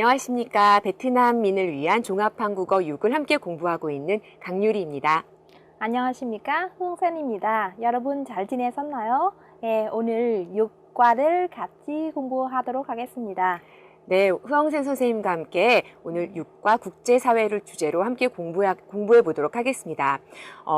안녕하십니까. 베트남민을 위한 종합한국어 6을 함께 공부하고 있는 강유리입니다. 안녕하십니까. 흥선입니다. 여러분 잘 지내셨나요? 예, 오늘 6과를 같이 공부하도록 하겠습니다. 네, 후영생 선생님과 함께 오늘 6과 국제사회를 주제로 함께 공부해 보도록 하겠습니다.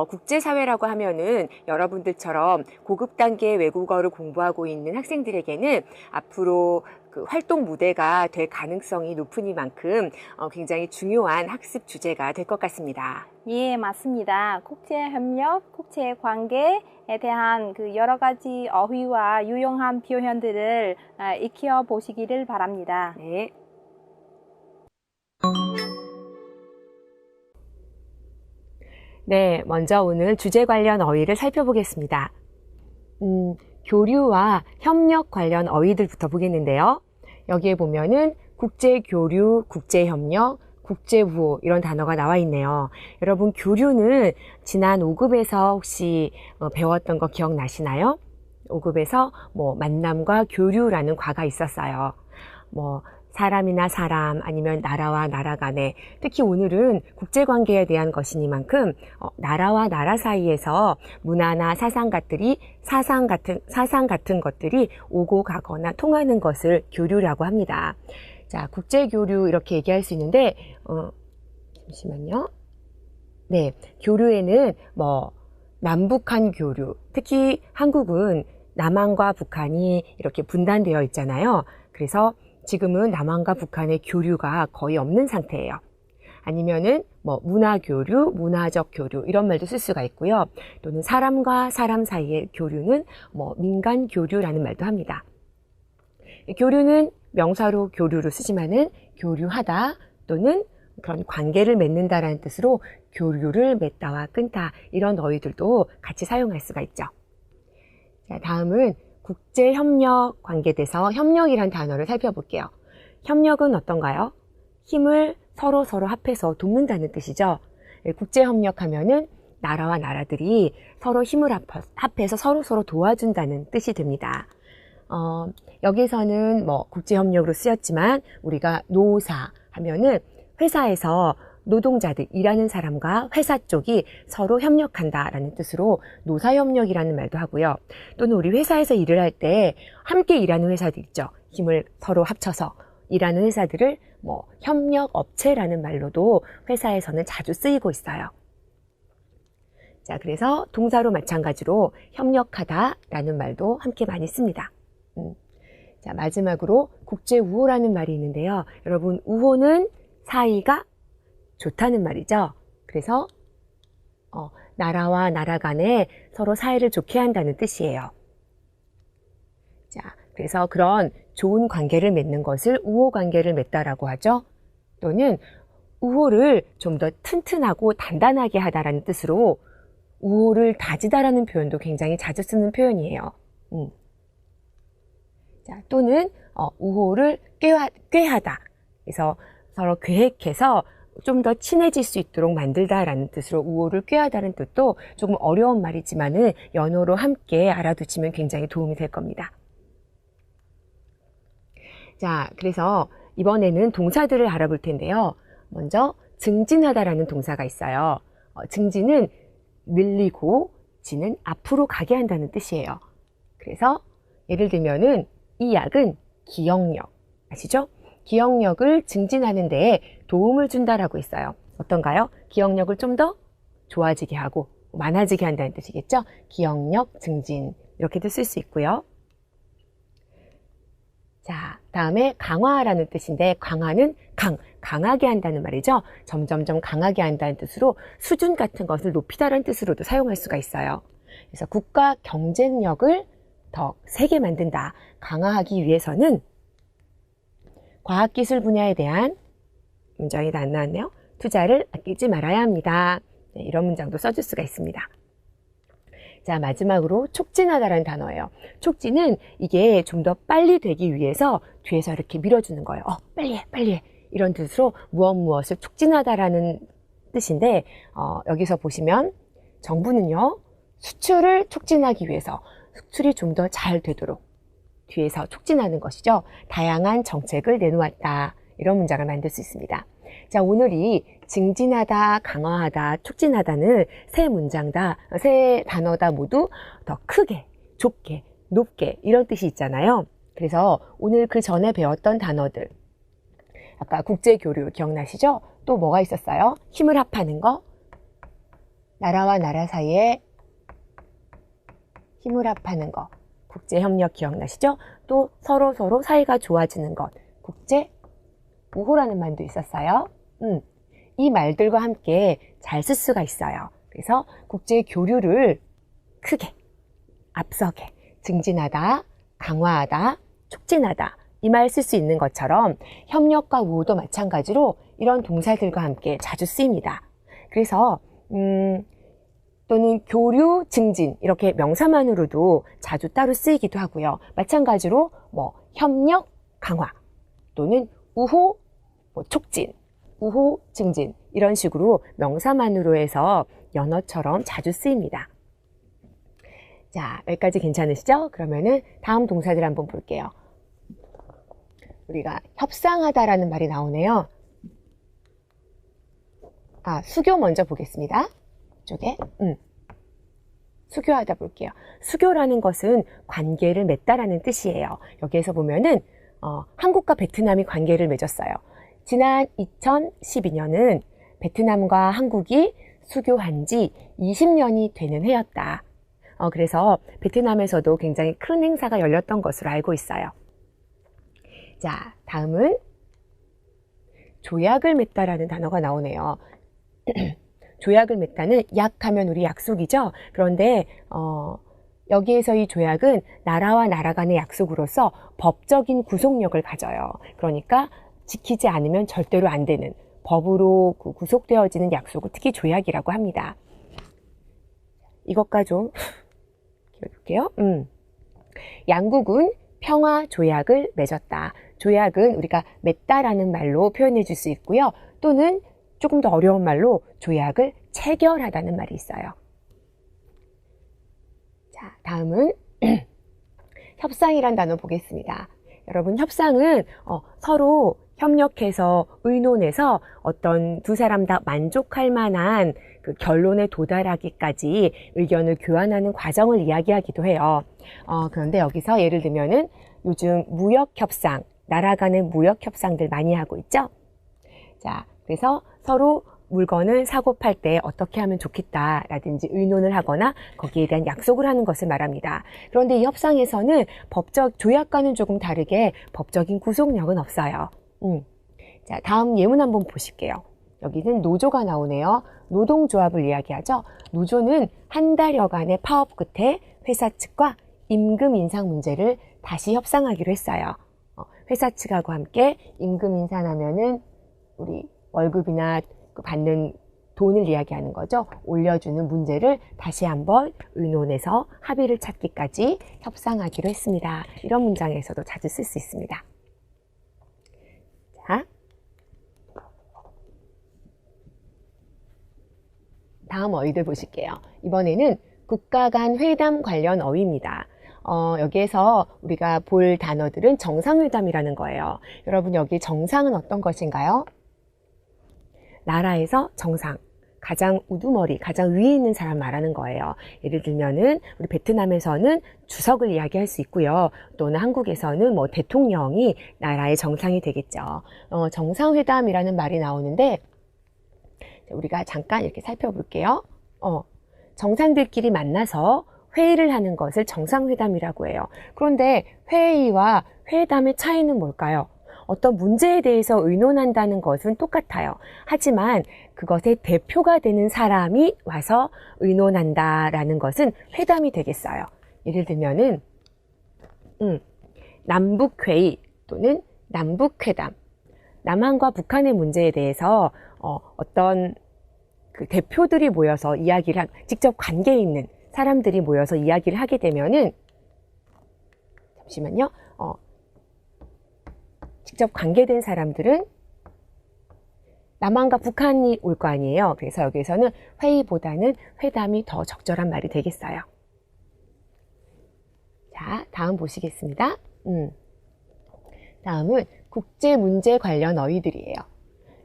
국제사회라고 하면은 여러분들처럼 고급 단계의 외국어를 공부하고 있는 학생들에게는 앞으로 그 활동 무대가 될 가능성이 높으니만큼 굉장히 중요한 학습 주제가 될 것 같습니다. 예, 맞습니다. 국제협력, 국제관계에 대한 그 여러 가지 어휘와 유용한 표현들을 익혀 보시기를 바랍니다. 네. 네, 먼저 오늘 주제 관련 어휘를 살펴보겠습니다. 교류와 협력 관련 어휘들부터 보겠는데요. 여기에 보면은 국제교류, 국제협력, 국제우호 이런 단어가 나와 있네요. 여러분 교류는 지난 5급에서 혹시 배웠던 거 기억나시나요? 5급에서 만남과 교류라는 과가 있었어요. 사람이나 사람 아니면 나라와 나라 간에 특히 오늘은 국제관계에 대한 것이니만큼 나라와 나라 사이에서 문화나 사상 같은 것들이 오고 가거나 통하는 것을 교류라고 합니다. 자, 국제교류 이렇게 얘기할 수 있는데 잠시만요. 네, 교류에는 남북한 교류, 특히 한국은 남한과 북한이 이렇게 분단되어 있잖아요. 그래서 지금은 남한과 북한의 교류가 거의 없는 상태예요. 아니면은 문화 교류, 문화적 교류 이런 말도 쓸 수가 있고요. 또는 사람과 사람 사이의 교류는 민간 교류라는 말도 합니다. 교류는 명사로 교류를 쓰지만은 교류하다 또는 그런 관계를 맺는다라는 뜻으로 교류를 맺다와 끊다 이런 어휘들도 같이 사용할 수가 있죠. 자, 다음은 국제협력 관계돼서 협력이란 단어를 살펴볼게요. 협력은 어떤가요? 힘을 서로 합해서 돕는다는 뜻이죠. 국제협력하면은 나라와 나라들이 서로 힘을 합해서 서로 도와준다는 뜻이 됩니다. 여기서는 국제협력으로 쓰였지만 우리가 노사 하면은 회사에서 노동자들, 일하는 사람과 회사 쪽이 서로 협력한다라는 뜻으로 노사협력이라는 말도 하고요. 또는 우리 회사에서 일을 할 때 함께 일하는 회사들 있죠. 힘을 서로 합쳐서 일하는 회사들을 협력업체라는 말로도 회사에서는 자주 쓰이고 있어요. 자, 그래서 동사로 마찬가지로 협력하다라는 말도 함께 많이 씁니다. 자, 마지막으로 국제우호라는 말이 있는데요. 여러분, 우호는 사이가 좋다는 말이죠. 그래서 나라와 나라 간에 서로 사이를 좋게 한다는 뜻이에요. 자, 그래서 그런 좋은 관계를 맺는 것을 우호 관계를 맺다라고 하죠. 또는 우호를 좀 더 튼튼하고 단단하게 하다라는 뜻으로 우호를 다지다라는 표현도 굉장히 자주 쓰는 표현이에요. 자, 또는 우호를 꾀하다. 그래서 서로 계획해서 좀 더 친해질 수 있도록 만들다라는 뜻으로 우호를 꾀하다는 뜻도 조금 어려운 말이지만은 연어로 함께 알아두시면 굉장히 도움이 될 겁니다. 자, 그래서 이번에는 동사들을 알아볼 텐데요. 먼저 증진하다라는 동사가 있어요. 증진은 늘리고 지는 앞으로 가게 한다는 뜻이에요. 그래서 예를 들면은 이 약은 기억력 아시죠? 기억력을 증진하는 데에 도움을 준다라고 했어요. 어떤가요? 기억력을 좀 더 좋아지게 하고 많아지게 한다는 뜻이겠죠? 기억력 증진 이렇게도 쓸 수 있고요. 자, 다음에 강화라는 뜻인데 강화는 강하게 한다는 말이죠. 점점점 강하게 한다는 뜻으로 수준 같은 것을 높이다라는 뜻으로도 사용할 수가 있어요. 그래서 국가 경쟁력을 더 세게 만든다, 강화하기 위해서는 과학기술 분야에 대한 문장이 안 나왔네요. 투자를 아끼지 말아야 합니다. 네, 이런 문장도 써줄 수가 있습니다. 자, 마지막으로 촉진하다라는 단어예요. 촉진은 이게 좀 더 빨리 되기 위해서 뒤에서 이렇게 밀어주는 거예요. 빨리 해. 이런 뜻으로 무엇을 촉진하다라는 뜻인데 여기서 보시면 정부는요. 수출을 촉진하기 위해서 수출이 좀 더 잘 되도록 뒤에서 촉진하는 것이죠. 다양한 정책을 내놓았다. 이런 문장을 만들 수 있습니다. 자, 오늘이 증진하다, 강화하다, 촉진하다는 세 단어다 모두 더 크게, 좁게, 높게 이런 뜻이 있잖아요. 그래서 오늘 그 전에 배웠던 단어들, 아까 국제교류 기억나시죠? 또 뭐가 있었어요? 힘을 합하는 거, 나라와 나라 사이에 힘을 합하는 거, 국제협력 기억나시죠? 또 서로 사이가 좋아지는 것, 국제우호라는 말도 있었어요. 이 말들과 함께 잘 쓸 수가 있어요. 그래서 국제교류를 크게, 앞서게, 증진하다, 강화하다, 촉진하다 이 말 쓸 수 있는 것처럼 협력과 우호도 마찬가지로 이런 동사들과 함께 자주 쓰입니다. 그래서 또는 교류, 증진 이렇게 명사만으로도 자주 따로 쓰이기도 하고요. 마찬가지로 협력, 강화 또는 우호, 촉진, 우호, 증진 이런 식으로 명사만으로 해서 연어처럼 자주 쓰입니다. 자, 여기까지 괜찮으시죠? 그러면은 다음 동사들 한번 볼게요. 우리가 협상하다라는 말이 나오네요. 수교 먼저 보겠습니다. 이쪽에 수교하다 볼게요. 수교라는 것은 관계를 맺다라는 뜻이에요. 여기에서 보면은 한국과 베트남이 관계를 맺었어요. 지난 2012년은 베트남과 한국이 수교한 지 20년이 되는 해였다. 그래서 베트남에서도 굉장히 큰 행사가 열렸던 것으로 알고 있어요. 자, 다음은 조약을 맺다라는 단어가 나오네요. 조약을 맺다는 약하면 우리 약속이죠. 그런데 여기에서 이 조약은 나라와 나라 간의 약속으로서 법적인 구속력을 가져요. 그러니까 지키지 않으면 절대로 안 되는 법으로 구속되어지는 약속을 특히 조약이라고 합니다. 이것과 좀 기억해볼게요. 양국은 평화 조약을 맺었다. 조약은 우리가 맺다라는 말로 표현해 줄 수 있고요. 또는 조금 더 어려운 말로 조약을 체결하다는 말이 있어요. 자, 다음은 협상이란 단어 보겠습니다. 여러분, 협상은 서로 협력해서 의논해서 어떤 두 사람 다 만족할 만한 그 결론에 도달하기까지 의견을 교환하는 과정을 이야기하기도 해요. 그런데 여기서 예를 들면은 요즘 무역협상, 나라 간의 무역협상들 많이 하고 있죠? 자, 그래서 서로 물건을 사고 팔 때 어떻게 하면 좋겠다라든지 의논을 하거나 거기에 대한 약속을 하는 것을 말합니다. 그런데 이 협상에서는 조약과는 조금 다르게 법적인 구속력은 없어요. 자, 다음 예문 한번 보실게요. 여기는 노조가 나오네요. 노동조합을 이야기하죠. 노조는 한 달여간의 파업 끝에 회사 측과 임금 인상 문제를 다시 협상하기로 했어요. 회사 측하고 함께 임금 인상하면은 우리 월급이나 받는 돈을 이야기하는 거죠. 올려주는 문제를 다시 한번 의논해서 합의를 찾기까지 협상하기로 했습니다. 이런 문장에서도 자주 쓸 수 있습니다. 자, 다음 어휘들 보실게요. 이번에는 국가 간 회담 관련 어휘입니다. 여기에서 우리가 볼 단어들은 정상회담이라는 거예요. 여러분, 여기 정상은 어떤 것인가요? 나라에서 정상, 가장 우두머리, 가장 위에 있는 사람 말하는 거예요. 예를 들면은 우리 베트남에서는 주석을 이야기할 수 있고요. 또는 한국에서는 대통령이 나라의 정상이 되겠죠. 정상회담이라는 말이 나오는데 우리가 잠깐 이렇게 살펴볼게요. 정상들끼리 만나서 회의를 하는 것을 정상회담이라고 해요. 그런데 회의와 회담의 차이는 뭘까요? 어떤 문제에 대해서 의논한다는 것은 똑같아요. 하지만 그것의 대표가 되는 사람이 와서 의논한다라는 것은 회담이 되겠어요. 예를 들면은 남북회의 또는 남북회담, 남한과 북한의 문제에 대해서 어떤 그 대표들이 모여서 직접 관계에 있는 사람들이 모여서 이야기를 하게 되면은 잠시만요. 직접 관계된 사람들은 남한과 북한이 올 거 아니에요. 그래서 여기에서는 회의보다는 회담이 더 적절한 말이 되겠어요. 자, 다음 보시겠습니다. 다음은 국제 문제 관련 어휘들이에요.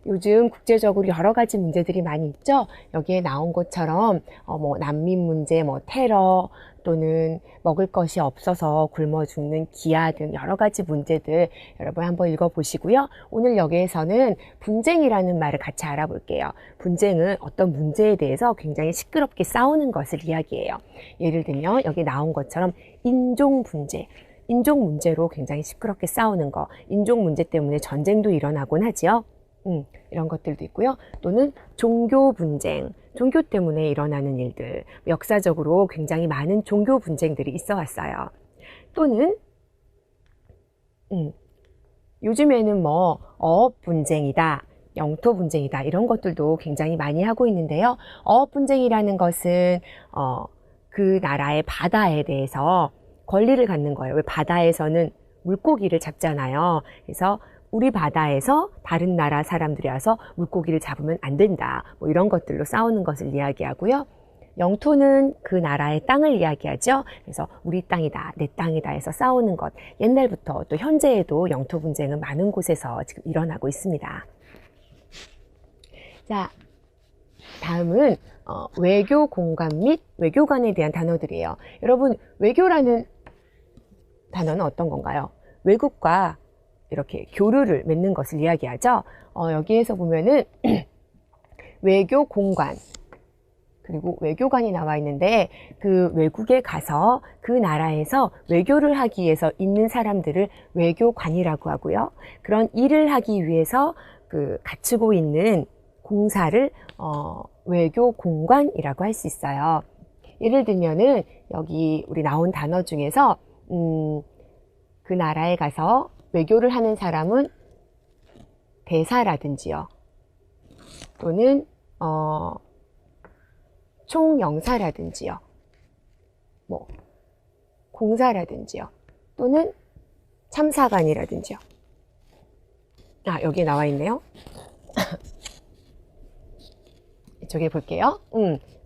요즘 국제적으로 여러 가지 문제들이 많이 있죠. 여기에 나온 것처럼 뭐 난민 문제, 뭐 테러 또는 먹을 것이 없어서 굶어 죽는 기아 등 여러 가지 문제들 여러분 한번 읽어보시고요. 오늘 여기에서는 분쟁이라는 말을 같이 알아볼게요. 분쟁은 어떤 문제에 대해서 굉장히 시끄럽게 싸우는 것을 이야기해요. 예를 들면 여기 나온 것처럼 인종 분쟁. 인종 문제로 굉장히 시끄럽게 싸우는 거. 인종 문제 때문에 전쟁도 일어나곤 하지요. 이런 것들도 있고요. 또는 종교 분쟁, 종교 때문에 일어나는 일들, 역사적으로 굉장히 많은 종교 분쟁들이 있어 왔어요. 또는 요즘에는 뭐 어업 분쟁이다, 영토 분쟁이다 이런 것들도 굉장히 많이 하고 있는데요. 어업 분쟁이라는 것은 그 나라의 바다에 대해서 권리를 갖는 거예요. 왜 바다에서는 물고기를 잡잖아요. 그래서 우리 바다에서 다른 나라 사람들이 와서 물고기를 잡으면 안 된다. 뭐 이런 것들로 싸우는 것을 이야기하고요. 영토는 그 나라의 땅을 이야기하죠. 그래서 우리 땅이다, 내 땅이다 해서 싸우는 것. 옛날부터 또 현재에도 영토 분쟁은 많은 곳에서 지금 일어나고 있습니다. 자, 다음은 외교 공간 및 외교관에 대한 단어들이에요. 여러분, 외교라는 단어는 어떤 건가요? 외국과 이렇게 교류를 맺는 것을 이야기하죠. 여기에서 보면은 외교 공간 그리고 외교관이 나와 있는데 그 외국에 가서 그 나라에서 외교를 하기 위해서 있는 사람들을 외교관이라고 하고요. 그런 일을 하기 위해서 그 갖추고 있는 공사를 외교 공관이라고 할 수 있어요. 예를 들면은 여기 우리 나온 단어 중에서 그 나라에 가서 외교를 하는 사람은 대사라든지요. 또는 총영사라든지요. 뭐 공사라든지요. 또는 참사관이라든지요. 여기 나와 있네요. 이쪽에 볼게요.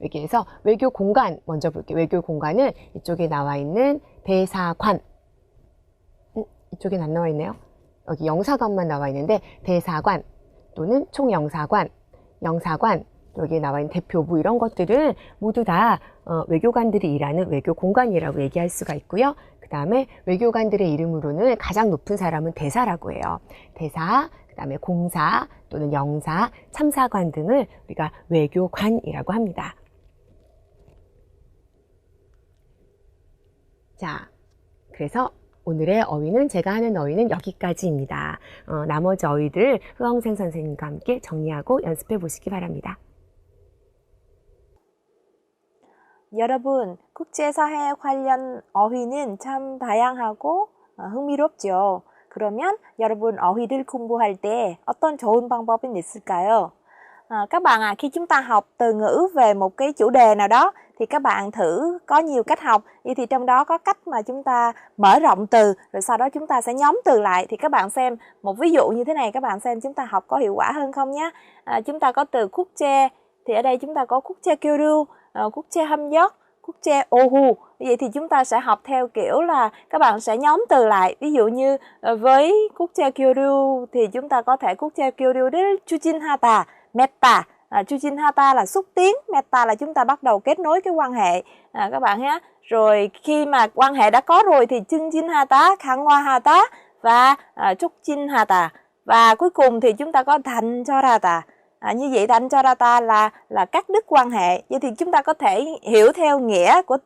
여기에서 외교 공간 먼저 볼게요. 외교 공간은 이쪽에 나와 있는 대사관. 이쪽엔 안 나와 있네요. 여기 영사관만 나와 있는데 대사관 또는 총영사관, 영사관, 여기에 나와 있는 대표부 이런 것들은 모두 다 외교관들이 일하는 외교 공간이라고 얘기할 수가 있고요. 그 다음에 외교관들의 이름으로는 가장 높은 사람은 대사라고 해요. 대사, 그 다음에 공사 또는 영사, 참사관 등을 우리가 외교관이라고 합니다. 자, 그래서 오늘의 어휘는 제가 하는 어휘는 여기까지입니다. 나머지 어휘들 흐엉생 선생님과 함께 정리하고 연습해 보시기 바랍니다. 여러분, 국제사회 관련 어휘는 참 다양하고 흥미롭죠. 그러면 여러분 어휘를 공부할 때 어떤 좋은 방법이 있을까요? Các bạn ạ, khi chúng ta học từ ngữ về một cái chủ đề nào đó thì các bạn thử có nhiều cách học. Vậy thì trong đó có cách mà chúng ta mở rộng từ rồi sau đó chúng ta sẽ nhóm từ lại. Thì các bạn xem một ví dụ như thế này, các bạn xem chúng ta học có hiệu quả hơn không nhé. Chúng ta có từ 국제, thì ở đây chúng ta có 국제 교류, 국제 협력, 국제 오후. Vậy thì chúng ta sẽ học theo kiểu là các bạn sẽ nhóm từ lại. Ví dụ như với 국제 교류 thì chúng ta có thể 국제 교류를 추진하다, meta. 추진하다 là xúc tiến, meta là chúng ta bắt đầu kết nối cái quan hệ các bạn nhé. Rồi khi mà quan hệ đã có rồi thì 증진하다, 강화하다 và 촉진하다. Và cuối cùng thì chúng ta có 단절하다. Như vậy 단절하다 là cắt đứt quan hệ. Vậy thì chúng ta có thể hiểu theo nghĩa của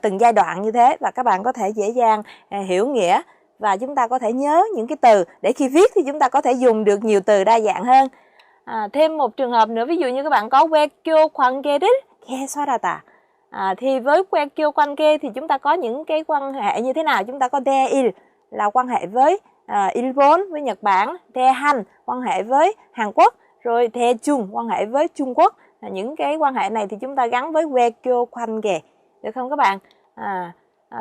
từng giai đoạn như thế và các bạn có thể dễ dàng hiểu nghĩa và chúng ta có thể nhớ những cái từ để khi viết thì chúng ta có thể dùng được nhiều từ đa dạng hơn. Thêm một trường hợp nữa, ví dụ như các bạn có 외교 관계를 개설하다. Thì với 외교 관계 thì chúng ta có những cái quan hệ như thế nào? Chúng ta có 대일 là quan hệ với Il본, với Nhật Bản, 대한 quan hệ với Hàn Quốc, rồi 대중 quan hệ với Trung Quốc. Những cái quan hệ này thì chúng ta gắn với 외교 관계, được không các bạn?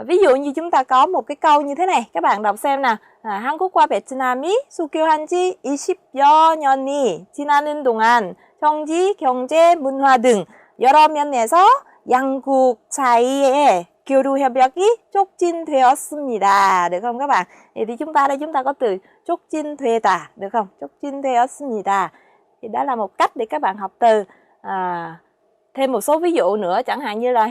Ví dụ như chúng ta có một cái câu như thế này, các bạn đọc xem nào. 한국과 베트남이 수교한 지 20여 년이 지나는 동안 정치, 경제, 문화 등 여러 면에서 양국 사이의 교류 협약이 촉진되었습니다. Được không các bạn? Thì chúng ta đây chúng ta có từ 촉진되다, được không? 촉진되었습니다. Thì đó là một cách để các bạn học từ. Thêm một số ví dụ nữa, chẳng hạn như là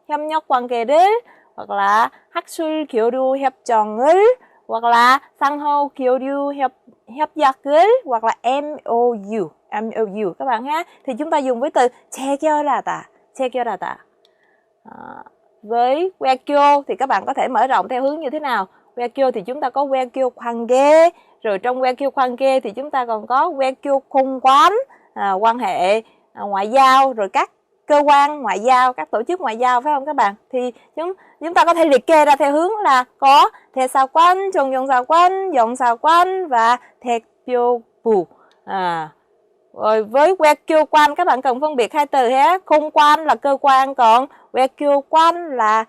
협력관계를 hoặc là 학술 교류 협정을 hoặc là 상호 교류 협약을 hoặc là MOU các bạn ha. Thì chúng ta dùng với từ 체결하다. Với 외교 thì các bạn có thể mở rộng theo hướng như thế nào? 외교 thì chúng ta có 외교 관계, rồi trong 외교 관계 thì chúng ta còn có 외교 공관, quan hệ ngoại giao, rồi các cơ quan ngoại giao, các tổ chức ngoại giao, phải không các bạn? Thì chúng ta có thể liệt kê ra theo hướng là có 대사관, 정경사관, 영사관 và 대표부. Rồi với 외교 quan các bạn cần phân biệt hai từ ha. Không quan là cơ quan, còn 외교 quan là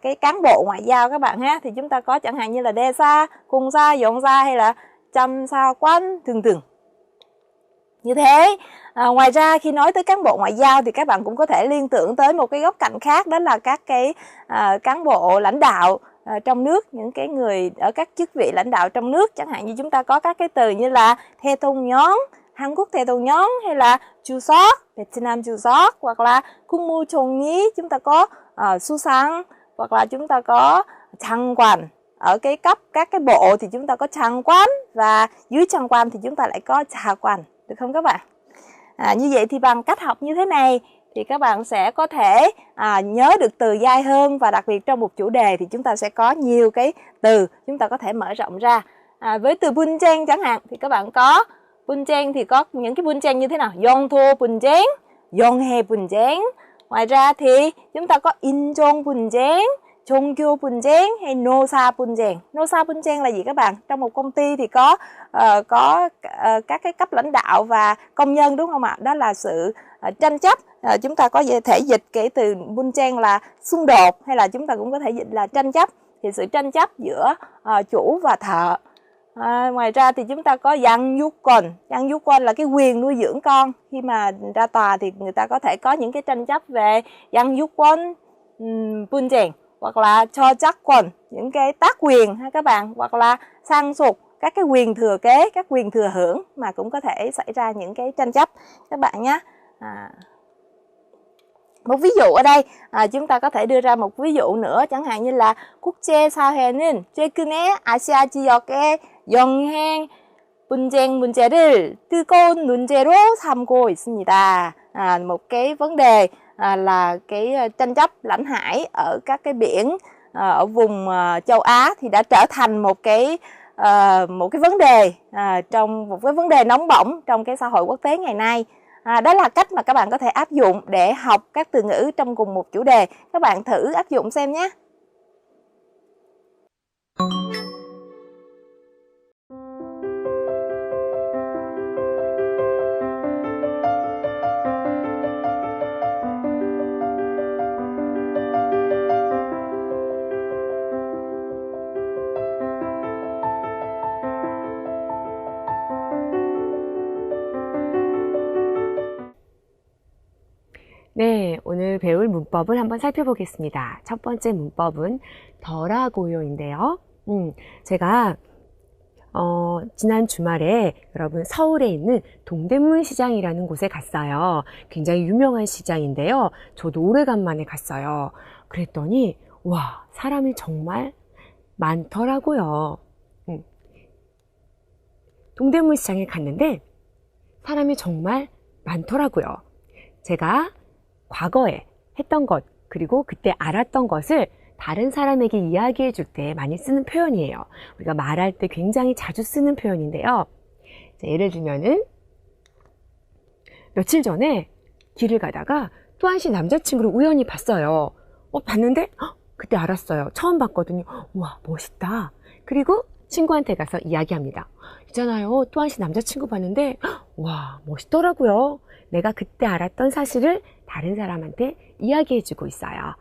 cái cán bộ ngoại giao các bạn ha. Thì chúng ta có chẳng hạn như là 대사, 공사, 영사 hay là 참사관 등등. Như thế, ngoài ra khi nói tới cán bộ ngoại giao thì các bạn cũng có thể liên tưởng tới một cái góc cạnh khác, đó là các cái cán bộ lãnh đạo trong nước, những cái người ở các chức vị lãnh đạo trong nước. Chẳng hạn như chúng ta có các cái từ như là 대통령, 한국 대통령 hay là 주석, Vietnam 주석, hoặc là 국무총리, chúng ta có 수상, hoặc là chúng ta có 장관. Ở cái cấp các cái bộ thì chúng ta có 장관, và dưới 장관 thì chúng ta lại có 차관. Được không các bạn? Như vậy thì bằng cách học như thế này thì các bạn sẽ có thể nhớ được từ dài hơn, và đặc biệt trong một chủ đề thì chúng ta sẽ có nhiều cái từ chúng ta có thể mở rộng ra. Với từ 분쟁 chẳng hạn thì các bạn có 분쟁 thì có những cái 분쟁 như thế nào? 영토 분쟁, 영해 분쟁. Ngoài ra thì chúng ta có 인종 분쟁, 종교 분쟁 hay 노사 분쟁. 노사 분쟁 là gì các bạn? Trong một công ty thì có các cái cấp lãnh đạo và công nhân, đúng không ạ? Đó là sự tranh chấp. Chúng ta có thể dịch cái từ 분쟁 là xung đột, hay là chúng ta cũng có thể dịch là tranh chấp. Thì sự tranh chấp giữa chủ và thợ. Ngoài ra thì chúng ta có 양육권. 양육권 là cái quyền nuôi dưỡng con. Khi mà ra tòa thì người ta có thể có những cái tranh chấp về 양육권 분쟁, hoặc là 저작권, những cái tác quyền ha các bạn, hoặc là 상속, các cái quyền thừa kế, các quyền thừa hưởng mà cũng có thể xảy ra những cái tranh chấp các bạn nhé. Một ví dụ ở đây chúng ta có thể đưa ra một ví dụ nữa, chẳng hạn như là 국제사회는 최근에 아시아 지역의 영행 분쟁 문제를 뜨거운 문제로 삼고 있습니다. Một cái vấn đề là cái tranh chấp lãnh hải ở các cái biển ở vùng châu Á thì đã trở thành một cái vấn đề, trong một cái vấn đề nóng bỏng trong cái xã hội quốc tế ngày nay. Đó là cách mà các bạn có thể áp dụng để học các từ ngữ trong cùng một chủ đề. Các bạn thử áp dụng xem nhé. 네, 오늘 배울 문법을 한번 살펴보겠습니다. 첫 번째 문법은 더라고요인데요. 제가 지난 주말에 여러분 서울에 있는 동대문 시장이라는 곳에 갔어요. 굉장히 유명한 시장인데요. 저도 오래간만에 갔어요. 그랬더니 와, 사람이 정말 많더라고요. 동대문 시장에 갔는데 사람이 정말 많더라고요. 제가 과거에 했던 것, 그리고 그때 알았던 것을 다른 사람에게 이야기해 줄 때 많이 쓰는 표현이에요. 우리가 말할 때 굉장히 자주 쓰는 표현인데요. 예를 들면은 며칠 전에 길을 가다가 또한 씨 남자친구를 우연히 봤어요. 봤는데 그때 알았어요. 처음 봤거든요. 우와, 멋있다. 그리고 친구한테 가서 이야기합니다. 있잖아요, 또한 씨 남자친구 봤는데 와, 멋있더라고요. 내가 그때 알았던 사실을 다른 사람한테 이야기해주고 있어요.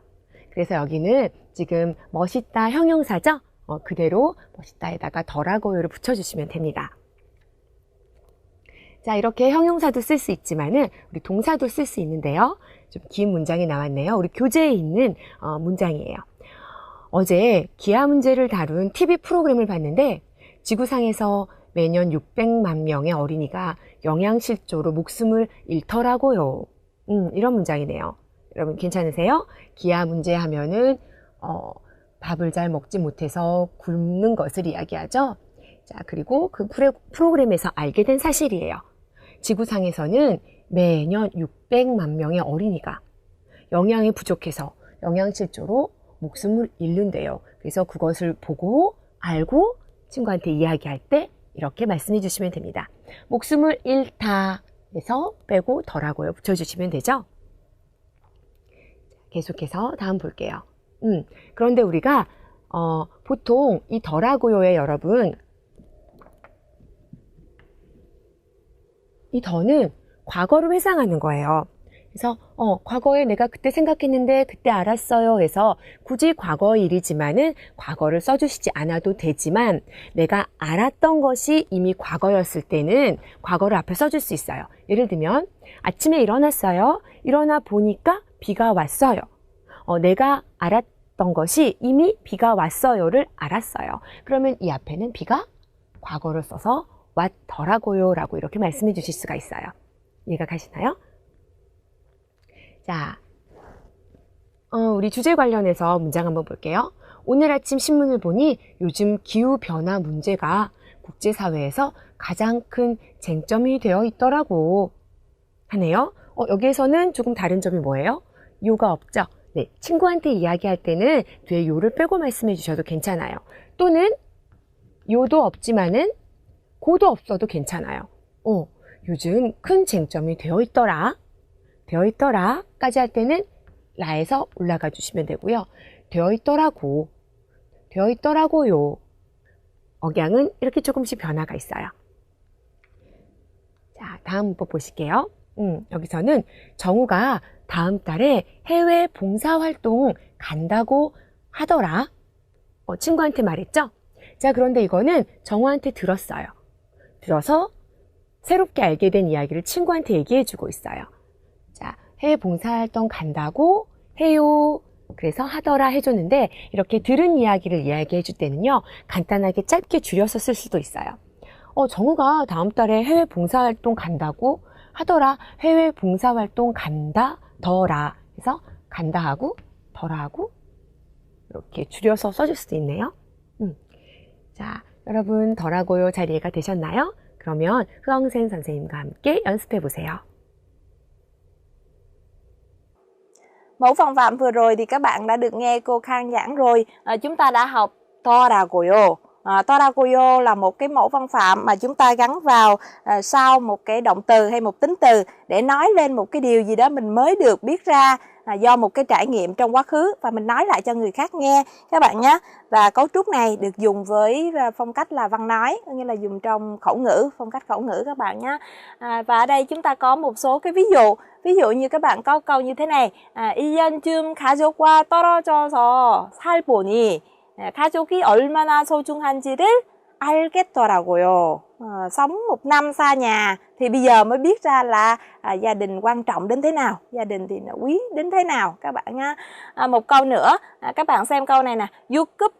그래서 여기는 지금 멋있다 형용사죠? 그대로 멋있다에다가 더라고요를 붙여주시면 됩니다. 자, 이렇게 형용사도 쓸 수 있지만은 우리 동사도 쓸 수 있는데요. 좀 긴 문장이 나왔네요. 우리 교재에 있는 문장이에요. 어제 기아 문제를 다룬 TV 프로그램을 봤는데 지구상에서 매년 600만 명의 어린이가 영양실조로 목숨을 잃더라고요. 이런 문장이네요. 여러분 괜찮으세요? 기아 문제 하면은 밥을 잘 먹지 못해서 굶는 것을 이야기하죠. 자, 그리고 그 프로그램에서 알게 된 사실이에요. 지구상에서는 매년 600만 명의 어린이가 영양이 부족해서 영양실조로 목숨을 잃는데요. 그래서 그것을 보고 알고 친구한테 이야기할 때 이렇게 말씀해 주시면 됩니다. 목숨을 잃다 해서 빼고 더라고요 붙여주시면 되죠. 계속해서 다음 볼게요. 그런데 우리가 보통 이 더라고요에 여러분 이 더는 과거를 회상하는 거예요. 그래서 과거에 내가 그때 생각했는데 그때 알았어요 해서 굳이 과거의 일이지만은 과거를 써주시지 않아도 되지만 내가 알았던 것이 이미 과거였을 때는 과거를 앞에 써줄 수 있어요. 예를 들면 아침에 일어났어요. 일어나 보니까 비가 왔어요. 내가 알았던 것이 이미 비가 왔어요를 알았어요. 그러면 이 앞에는 비가 과거를 써서 왔더라고요 라고 이렇게 말씀해 주실 수가 있어요. 이해가 가시나요? 자, 우리 주제 관련해서 문장 한번 볼게요. 오늘 아침 신문을 보니 요즘 기후변화 문제가 국제사회에서 가장 큰 쟁점이 되어 있더라고 하네요. 여기에서는 조금 다른 점이 뭐예요? 요가 없죠? 네, 친구한테 이야기할 때는 뒤에 요를 빼고 말씀해 주셔도 괜찮아요. 또는 요도 없지만은 고도 없어도 괜찮아요. 요즘 큰 쟁점이 되어 있더라 까지 할 때는 라에서 올라가 주시면 되고요. 되어 있더라고요. 억양은 이렇게 조금씩 변화가 있어요. 자, 다음 문법 보실게요. 여기서는 정우가 다음 달에 해외 봉사활동 간다고 하더라. 친구한테 말했죠? 자, 그런데 이거는 정우한테 들었어요. 들어서 새롭게 알게 된 이야기를 친구한테 얘기해 주고 있어요. 자, 해외 봉사활동 간다고 해요. 그래서 하더라 해줬는데 이렇게 들은 이야기를 이야기해 줄 때는요. 간단하게 짧게 줄여서 쓸 수도 있어요. 정우가 다음 달에 해외 봉사활동 간다고 하더라. 해외 봉사활동 간다 더라. 그래서 간다 하고 더라 하고 이렇게 줄여서 써줄 수도 있네요. 자, 여러분 더라고요 잘 이해가 되셨나요? 그러면 흐엉센 선생님과 함께 연습해 보세요. Mẫu phần phạm vừa rồi thì các bạn đã được nghe cô Khang giảng rồi. Chúng ta đã học toragoyo. Toragoyo là một cái mẫu văn phạm mà chúng ta gắn vào sau một cái động từ hay một tính từ để nói lên một cái điều gì đó mình mới được biết ra do một cái trải nghiệm trong quá khứ và mình nói lại cho người khác nghe các bạn nhé. Và cấu trúc này được dùng với phong cách là văn nói, nghĩa là dùng trong khẩu ngữ, phong cách khẩu ngữ các bạn nhé. Và ở đây chúng ta có một số cái ví dụ như các bạn có câu như thế này. 1년쯤 가족과 떨어져서 살보니 가족이 얼마나 소중한지를 알겠더라고요. Sống một năm xa nhà thì bây giờ mới biết ra là gia đình quan trọng đến thế nào, gia đình thì quý đến thế nào các bạn nha. Một câu nữa, các bạn xem câu này nè. 6급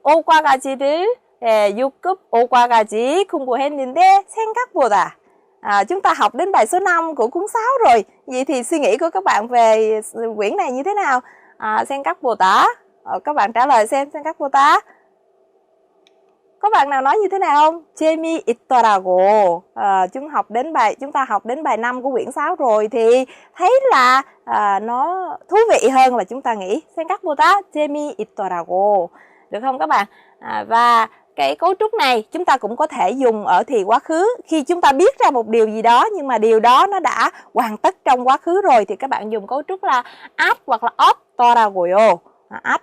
5과까지 공부했는데 생각보다. Chúng ta học đến bài số 5 của cuốn 6 rồi. Vậy thì suy nghĩ của các bạn về quyển này như thế nào? 생각보다. Các bạn trả lời xem 생각보다. Có bạn nào nói như thế nào không? 재미있더라고. Chúng ta học đến bài 5 của quyển 6 rồi thì thấy là nó thú vị hơn là chúng ta nghĩ. 생각보다 재미있더라고. Được không các bạn? Và cái cấu trúc này chúng ta cũng có thể dùng ở thì quá khứ. Khi chúng ta biết ra một điều gì đó nhưng mà điều đó nó đã hoàn tất trong quá khứ rồi thì các bạn dùng cấu trúc là at hoặc là 없더라고요.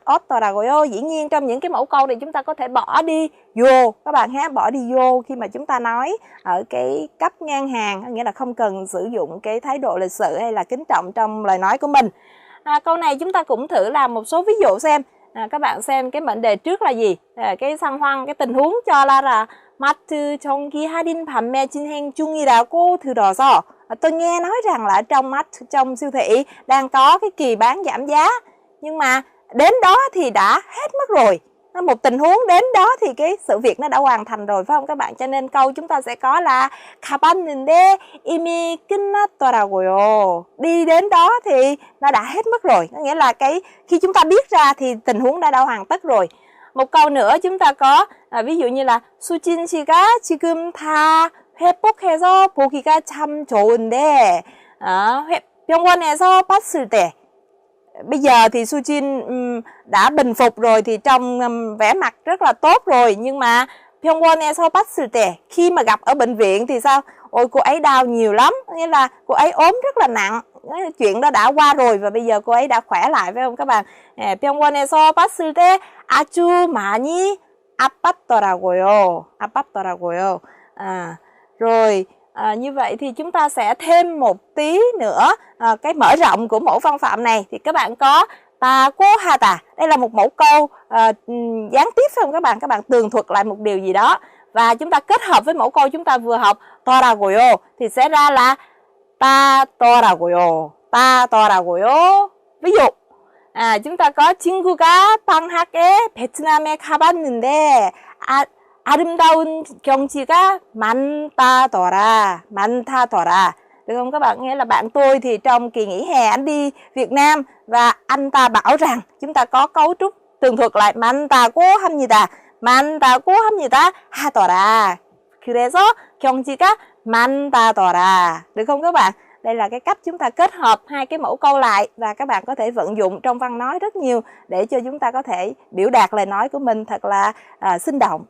없더라고요. Dĩ nhiên trong những cái mẫu câu này chúng ta có thể bỏ đi vô các bạn ha, bỏ đi vô khi mà chúng ta nói ở cái cấp ngang hàng, nghĩa là không cần sử dụng cái thái độ lịch sự hay là kính trọng trong lời nói của mình. Câu này chúng ta cũng thử làm một số ví dụ xem. Các bạn xem cái mệnh đề trước là gì? Cái 상황, cái tình huống cho là 마트 정기 할인 판매 진행 중이라고 들어서 tôi nghe nói rằng là trong siêu thị đang có cái kỳ bán giảm giá, nhưng mà đến đó thì đã hết mất rồi. Một tình huống đến đó thì cái sự việc nó đã hoàn thành rồi, phải không các bạn? Cho nên câu chúng ta sẽ có là 가봤는데 이미 끝났더라고요. Đi đến đó thì nó đã hết mất rồi. Có nghĩa là khi chúng ta biết ra thì tình huống đã hoàn tất rồi. Một câu nữa chúng ta có ví dụ như là 수진 씨가 지금 다 회복해서 보기가 참 좋은데 병원에서 봤을 때, bây giờ thì Sujin đã bình phục rồi thì trông vẻ mặt rất là tốt rồi, nhưng mà 병원에서 봤을 때, khi mà gặp ở bệnh viện thì sao? Ôi cô ấy đau nhiều lắm, nghĩa là cô ấy ốm rất là nặng. Chuyện đó đã qua rồi và bây giờ cô ấy đã khỏe lại, phải không các bạn? 병원에서 봤을 때 아주 많이 아팠더라고요. Rồi như vậy thì chúng ta sẽ thêm một tí nữa cái mở rộng của mẫu văn phạm này. Thì các bạn có ta cô ha ta, đây là một mẫu câu gián tiếp, phải không các bạn? Các bạn tường thuật lại một điều gì đó và chúng ta kết hợp với mẫu câu chúng ta vừa học 더라고요 thì sẽ ra là ta 더라고요. Ví dụ chúng ta có 친구가 방학에 베트남에 가봤는데 아름다운 경치가 많다더라. Được không các bạn? Nghĩa là bạn tôi thì trong kỳ nghỉ hè anh đi Việt Nam và anh ta bảo rằng, chúng ta có cấu trúc tường thuật lại 많다고 합니다 하더라. 그래서 경치가 많다더라. Được không các bạn? Đây là cái cách chúng ta kết hợp hai cái mẫu câu lại và các bạn có thể vận dụng trong văn nói rất nhiều để cho chúng ta có thể biểu đạt lời nói của mình thật là sinh động.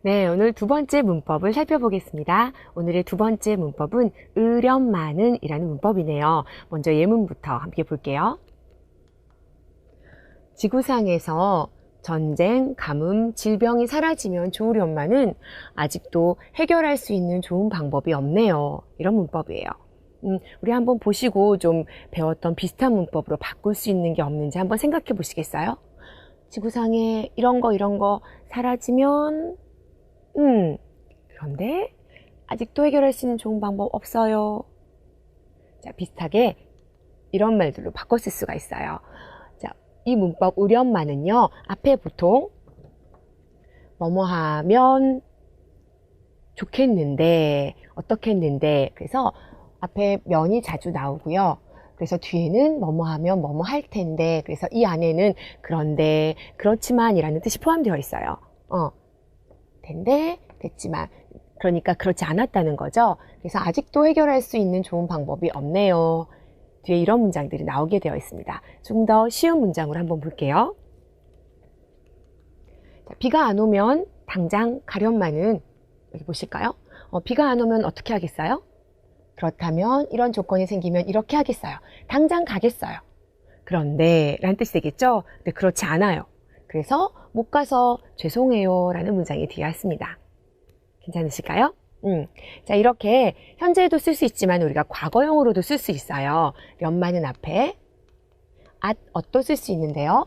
네, 오늘 두 번째 문법을 살펴보겠습니다. 오늘의 두 번째 문법은 으련마는이라는 문법이네요. 먼저 예문부터 함께 볼게요. 지구상에서 전쟁, 가뭄, 질병이 사라지면 좋으련마는 아직도 해결할 수 있는 좋은 방법이 없네요. 이런 문법이에요. 우리 한번 보시고 좀 배웠던 비슷한 문법으로 바꿀 수 있는 게 없는지 한번 생각해 보시겠어요? 지구상에 이런 거 사라지면 그런데 아직도 해결할 수 있는 좋은 방법 없어요. 자, 비슷하게 이런 말들로 바꿔 쓸 수가 있어요. 자, 이 문법 으련마는요, 앞에 보통 뭐뭐 하면 좋겠는데, 어떻게 했는데, 그래서 앞에 면이 자주 나오고요. 그래서 뒤에는 뭐뭐 하면 뭐뭐 할 텐데, 그래서 이 안에는 그런데, 그렇지만 이라는 뜻이 포함되어 있어요. 텐데, 됐지만, 그러니까 그렇지 않았다는 거죠. 그래서 아직도 해결할 수 있는 좋은 방법이 없네요. 뒤에 이런 문장들이 나오게 되어 있습니다. 좀 더 쉬운 문장으로 한번 볼게요. 자, 비가 안 오면 당장 가련마는, 여기 보실까요? 비가 안 오면 어떻게 하겠어요? 그렇다면 이런 조건이 생기면 이렇게 하겠어요. 당장 가겠어요. 그런데 라는 뜻이 되겠죠? 근데 그렇지 않아요. 그래서 못 가서 죄송해요 라는 문장이 뒤에 왔습니다. 괜찮으실까요? 자, 이렇게 현재에도 쓸 수 있지만 우리가 과거형으로도 쓸 수 있어요. 련마는 앞에 엇도 쓸 수 있는데요.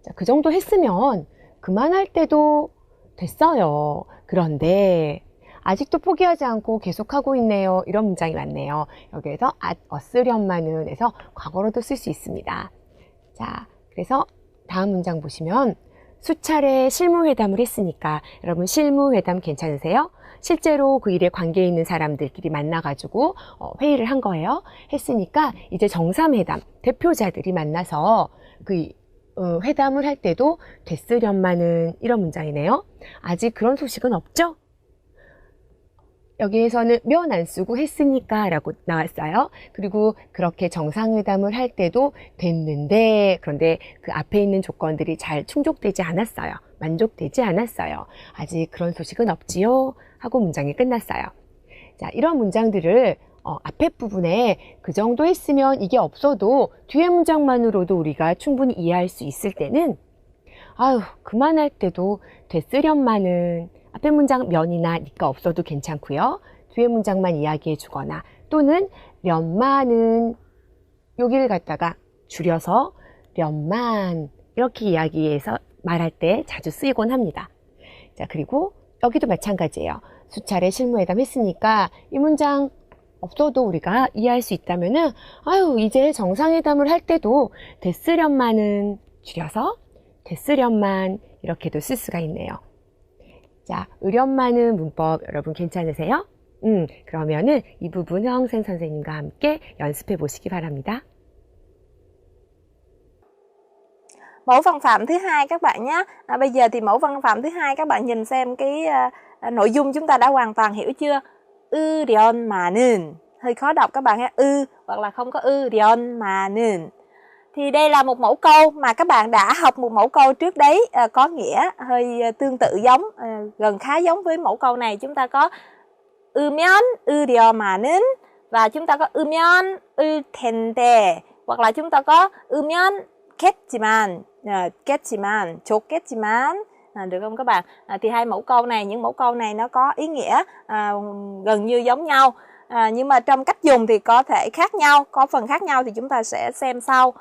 자, 그 정도 했으면 그만할 때도 됐어요. 그런데 아직도 포기하지 않고 계속하고 있네요. 이런 문장이 왔네요. 여기에서 엇쓰련마는 해서 과거로도 쓸 수 있습니다. 자, 그래서 다음 문장 보시면 수차례 실무회담을 했으니까 여러분 실무회담 괜찮으세요? 실제로 그 일에 관계 있는 사람들끼리 만나가지고 회의를 한 거예요. 했으니까 이제 정상회담, 대표자들이 만나서 그 회담을 할 때도 됐으련마는 이런 문장이네요. 아직 그런 소식은 없죠? 여기에서는 면 안 쓰고 했으니까 라고 나왔어요. 그리고 그렇게 정상회담을 할 때도 됐는데, 그런데 그 앞에 있는 조건들이 잘 충족되지 않았어요. 만족되지 않았어요. 아직 그런 소식은 없지요? 하고 문장이 끝났어요. 자, 이런 문장들을 앞에 부분에 그 정도 했으면 이게 없어도 뒤에 문장만으로도 우리가 충분히 이해할 수 있을 때는 아유, 그만할 때도 됐으련마는 앞에 문장 면이나 니가 없어도 괜찮고요. 뒤에 문장만 이야기해 주거나 또는 련마는 여기를 갖다가 줄여서 련만 이렇게 이야기해서 말할 때 자주 쓰이곤 합니다. 자, 그리고 여기도 마찬가지예요. 수차례 실무회담 했으니까 이 문장 없어도 우리가 이해할 수 있다면은, 아유, 이제 정상회담을 할 때도 됐으련만은 줄여서 됐으련만 이렇게도 쓸 수가 있네요. 자, 으련만은 문법 여러분 괜찮으세요? 그러면은 이 부분 허영생 선생님과 함께 연습해 보시기 바랍니다. Mẫu văn phạm thứ hai các bạn nhé. Bây giờ thì mẫu văn phạm thứ hai các bạn nhìn xem cái nội dung chúng ta đã hoàn toàn hiểu chưa? 으련만은 hơi khó đọc các bạn ha. Hoặc là không có 으련만은. Thì đây là một mẫu câu mà các bạn đã học một mẫu câu trước đấy, có nghĩa hơi tương tự giống, gần khá giống với mẫu câu này. Chúng ta có 으면 으려마는 và chúng ta có 으면 을 텐데, hoặc là chúng ta có 으면 겠지만, 좋겠지만, được không các bạn? Thì hai mẫu câu này, những mẫu câu này nó có ý nghĩa gần như giống nhau, nhưng mà trong cách dùng thì có thể khác nhau, có phần khác nhau thì chúng ta sẽ xem sau.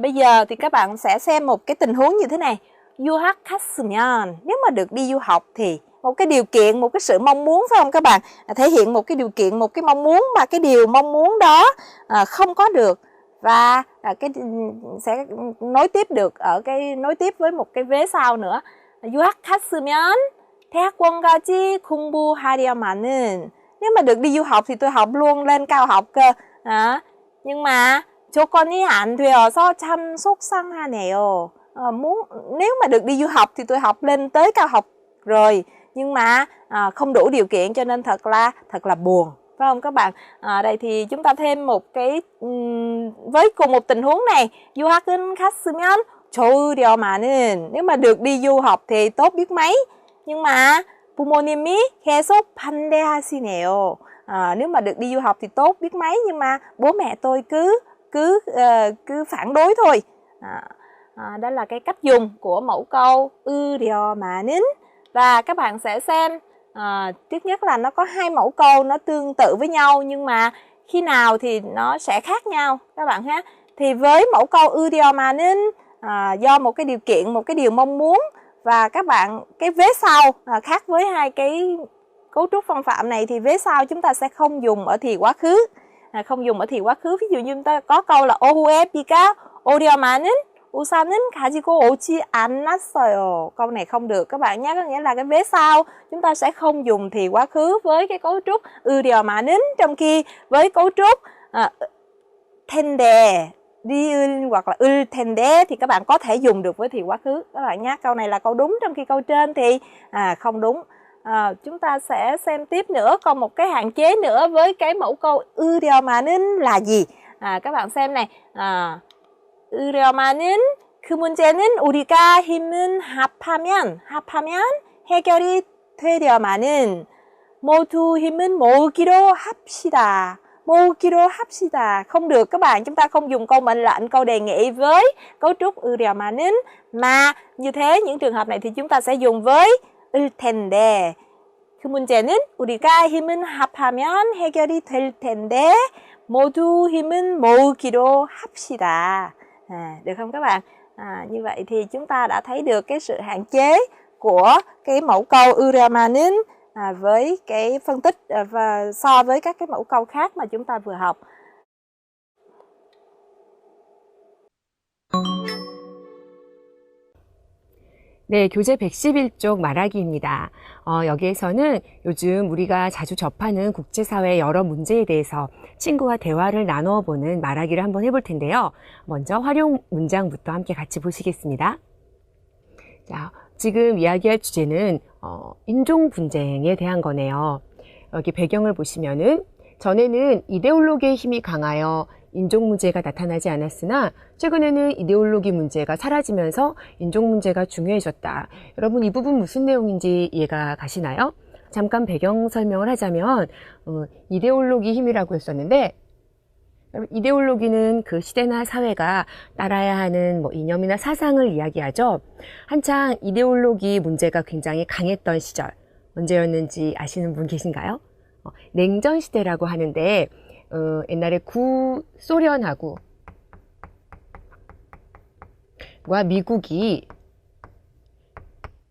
Bây giờ thì các bạn sẽ xem một cái tình huống như thế này. 유학했으면, nếu mà được đi du học thì một cái điều kiện, một cái sự mong muốn, phải không các bạn? Thể hiện một cái điều kiện, một cái mong muốn mà cái điều mong muốn đó không có được, và cái sẽ nối tiếp được ở cái nối tiếp với một cái vế sau nữa. 유학했으면 대학원까지 공부하려마는, nếu mà được đi du học thì tôi học luôn lên cao học cơ. Nhưng mà 조건이 안 되어서 참 속상하네요. Nếu mà được đi du học thì tôi học lên tới cao học rồi, nhưng mà không đủ điều kiện cho nên thật là buồn, phải không các bạn? Đây thì chúng ta thêm một cái với cùng một tình huống này. 유학은 갔으면 좋으려마는, nếu mà được đi du học thì tốt biết mấy, nhưng mà 부모님이 계속 반대하시네요. Nếu mà được đi du học thì tốt biết mấy, nhưng mà bố mẹ tôi cứ phản đối thôi. Đó là cái cách dùng của mẫu câu 으려마는. Và các bạn sẽ xem tiếp nhất là nó có hai mẫu câu nó tương tự với nhau, nhưng mà khi nào thì nó sẽ khác nhau các bạn ha. Thì với mẫu câu 으려마는 do một cái điều kiện, một cái điều mong muốn, và các bạn cái vế sau khác với hai cái cấu trúc văn phạm này, thì vế sau chúng ta sẽ không dùng ở thì quá khứ, không dùng ở thì quá khứ. Ví dụ như chúng ta có câu là 오후에 비가 오려마는 우산은 가지고 오지 않았어요. Câu này không được các bạn nhé, có nghĩa là cái vế sau chúng ta sẽ không dùng thì quá khứ với cái cấu trúc 으려마는, trong khi với cấu trúc 텐데, 리을 hoặc là 을 텐데 thì các bạn có thể dùng được với thì quá khứ các bạn nhé. Câu này là câu đúng, trong khi câu trên thì không đúng. Chúng ta sẽ xem tiếp nữa, còn một cái hạn chế nữa với cái mẫu câu 으려마는 là gì? Các bạn xem này. 으려마는 그 문제는 우리가 힘은 합하면 해결이 되려마는 모두 힘은 모으기로 합시다. Không được các bạn, chúng ta không dùng câu mệnh lệnh, câu đề nghị với cấu trúc 으려마는, mà như thế những trường hợp này thì chúng ta sẽ dùng với 을 텐데. 그 문제는 우리가 힘은 합하면 해결이 될 텐데 모두 힘은 모으기로 합시다. Được không các bạn? Như vậy thì chúng ta đã thấy được cái sự hạn chế của cái mẫu câu 으려마는 với cái phân tích và so với các cái mẫu câu khác mà chúng ta vừa học. 네, 교재 111쪽 말하기입니다. 여기에서는 요즘 우리가 자주 접하는 국제사회 여러 문제에 대해서 친구와 대화를 나누어 보는 말하기를 한번 해볼 텐데요. 먼저 활용 문장부터 함께 같이 보시겠습니다. 자, 지금 이야기할 주제는 인종 분쟁에 대한 거네요. 여기 배경을 보시면은 전에는 이데올로기의 힘이 강하여 인종 문제가 나타나지 않았으나 최근에는 이데올로기 문제가 사라지면서 인종 문제가 중요해졌다. 여러분 이 부분 무슨 내용인지 이해가 가시나요? 잠깐 배경 설명을 하자면 이데올로기 힘이라고 했었는데, 이데올로기는 그 시대나 사회가 따라야 하는 이념이나 사상을 이야기하죠. 한창 이데올로기 문제가 굉장히 강했던 시절, 언제였는지 아시는 분 계신가요? 냉전 시대라고 하는데 구소련하고 미국이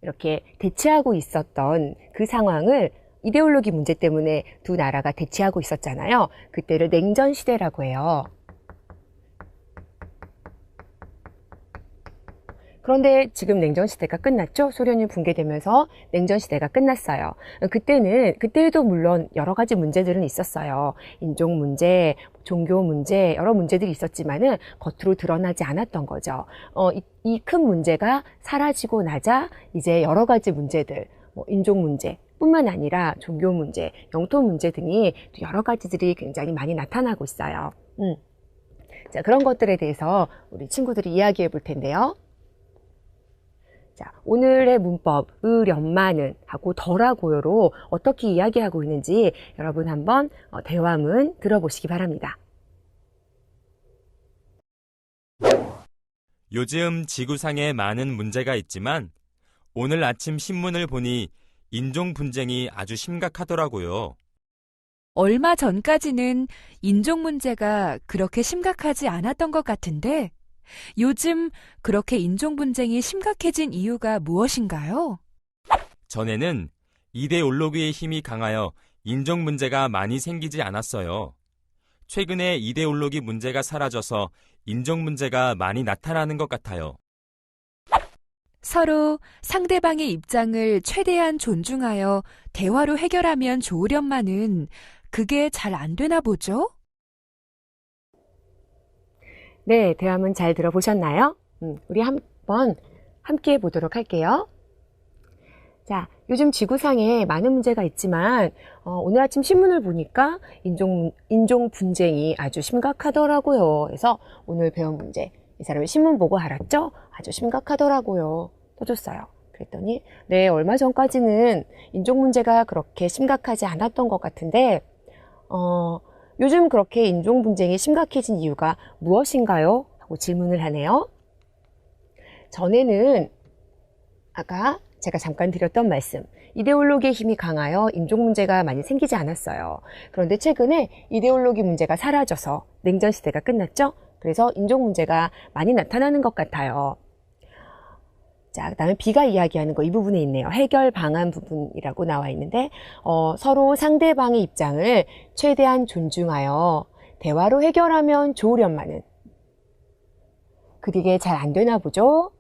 이렇게 대치하고 있었던 그 상황을 이데올로기 문제 때문에 두 나라가 대치하고 있었잖아요. 그때를 냉전 시대라고 해요. 그런데 지금 냉전 시대가 끝났죠? 소련이 붕괴되면서 냉전 시대가 끝났어요. 그때도 물론 여러 가지 문제들은 있었어요. 인종 문제, 종교 문제, 여러 문제들이 있었지만은 겉으로 드러나지 않았던 거죠. 이 큰 문제가 사라지고 나자 이제 여러 가지 문제들, 인종 문제 뿐만 아니라 종교 문제, 영토 문제 등이 여러 가지들이 굉장히 많이 나타나고 있어요. 자, 그런 것들에 대해서 우리 친구들이 이야기해 볼 텐데요. 자, 오늘의 문법 으련마는 하고 덜하고요로 어떻게 이야기하고 있는지 여러분 한번 대화문 들어보시기 바랍니다. 요즘 지구상에 많은 문제가 있지만 오늘 아침 신문을 보니 인종 분쟁이 아주 심각하더라고요. 얼마 전까지는 인종 문제가 그렇게 심각하지 않았던 것 같은데 요즘 그렇게 인종 분쟁이 심각해진 이유가 무엇인가요? 전에는 이데올로기의 힘이 강하여 인종 문제가 많이 생기지 않았어요. 최근에 이데올로기 문제가 사라져서 인종 문제가 많이 나타나는 것 같아요. 서로 상대방의 입장을 최대한 존중하여 대화로 해결하면 좋으련마는 그게 잘 안 되나 보죠? 네, 대화문 잘 들어보셨나요? 우리 한번 함께 보도록 할게요. 자, 요즘 지구상에 많은 문제가 있지만 오늘 아침 신문을 보니까 인종 분쟁이 아주 심각하더라고요. 그래서 오늘 배운 문제, 이 사람이 신문 보고 알았죠? 아주 심각하더라고요. 써줬어요. 그랬더니 네, 얼마 전까지는 인종 문제가 그렇게 심각하지 않았던 것 같은데 요즘 그렇게 인종 분쟁이 심각해진 이유가 무엇인가요? 하고 질문을 하네요. 전에는 아까 제가 잠깐 드렸던 말씀, 이데올로기의 힘이 강하여 인종 문제가 많이 생기지 않았어요. 그런데 최근에 이데올로기 문제가 사라져서 냉전 시대가 끝났죠? 그래서 인종 문제가 많이 나타나는 것 같아요. 자, 그다음에 B가 이야기하는 거 이 부분에 있네요. 해결 방안 부분이라고 나와 있는데 서로 상대방의 입장을 최대한 존중하여 대화로 해결하면 좋으련마는 그게 잘 안 되나 보죠.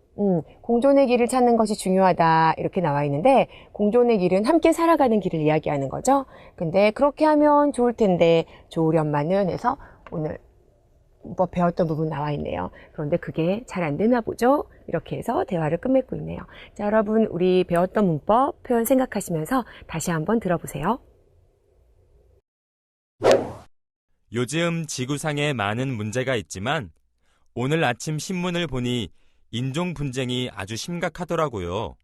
공존의 길을 찾는 것이 중요하다 이렇게 나와 있는데 공존의 길은 함께 살아가는 길을 이야기하는 거죠. 근데 그렇게 하면 좋을 텐데 좋으련마는 해서 오늘 배웠던 부분 나와 있네요. 그런데 그게 잘 안 되나 보죠? 이렇게 해서 대화를 끝맺고 있네요. 자, 여러분 우리 배웠던 문법 표현 생각하시면서 다시 한번 들어보세요. 요즘 지구상에 많은 문제가 있지만 오늘 아침 신문을 보니 인종 분쟁이 아주 심각하더라고요.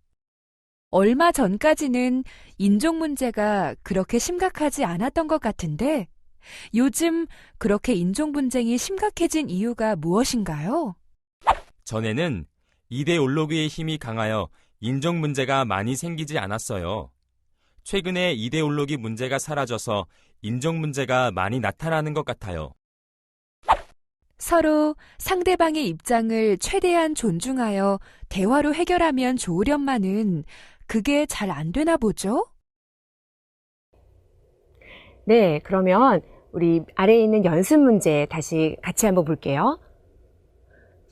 얼마 전까지는 인종 문제가 그렇게 심각하지 않았던 것 같은데 요즘 그렇게 인종 분쟁이 심각해진 이유가 무엇인가요? 전에는 이데올로기의 힘이 강하여 인종 문제가 많이 생기지 않았어요. 최근에 이데올로기 문제가 사라져서 인종 문제가 많이 나타나는 것 같아요. 서로 상대방의 입장을 최대한 존중하여 대화로 해결하면 좋으련마는 그게 잘 안 되나 보죠? 네, 그러면 우리 아래에 있는 연습 문제 다시 같이 한번 볼게요.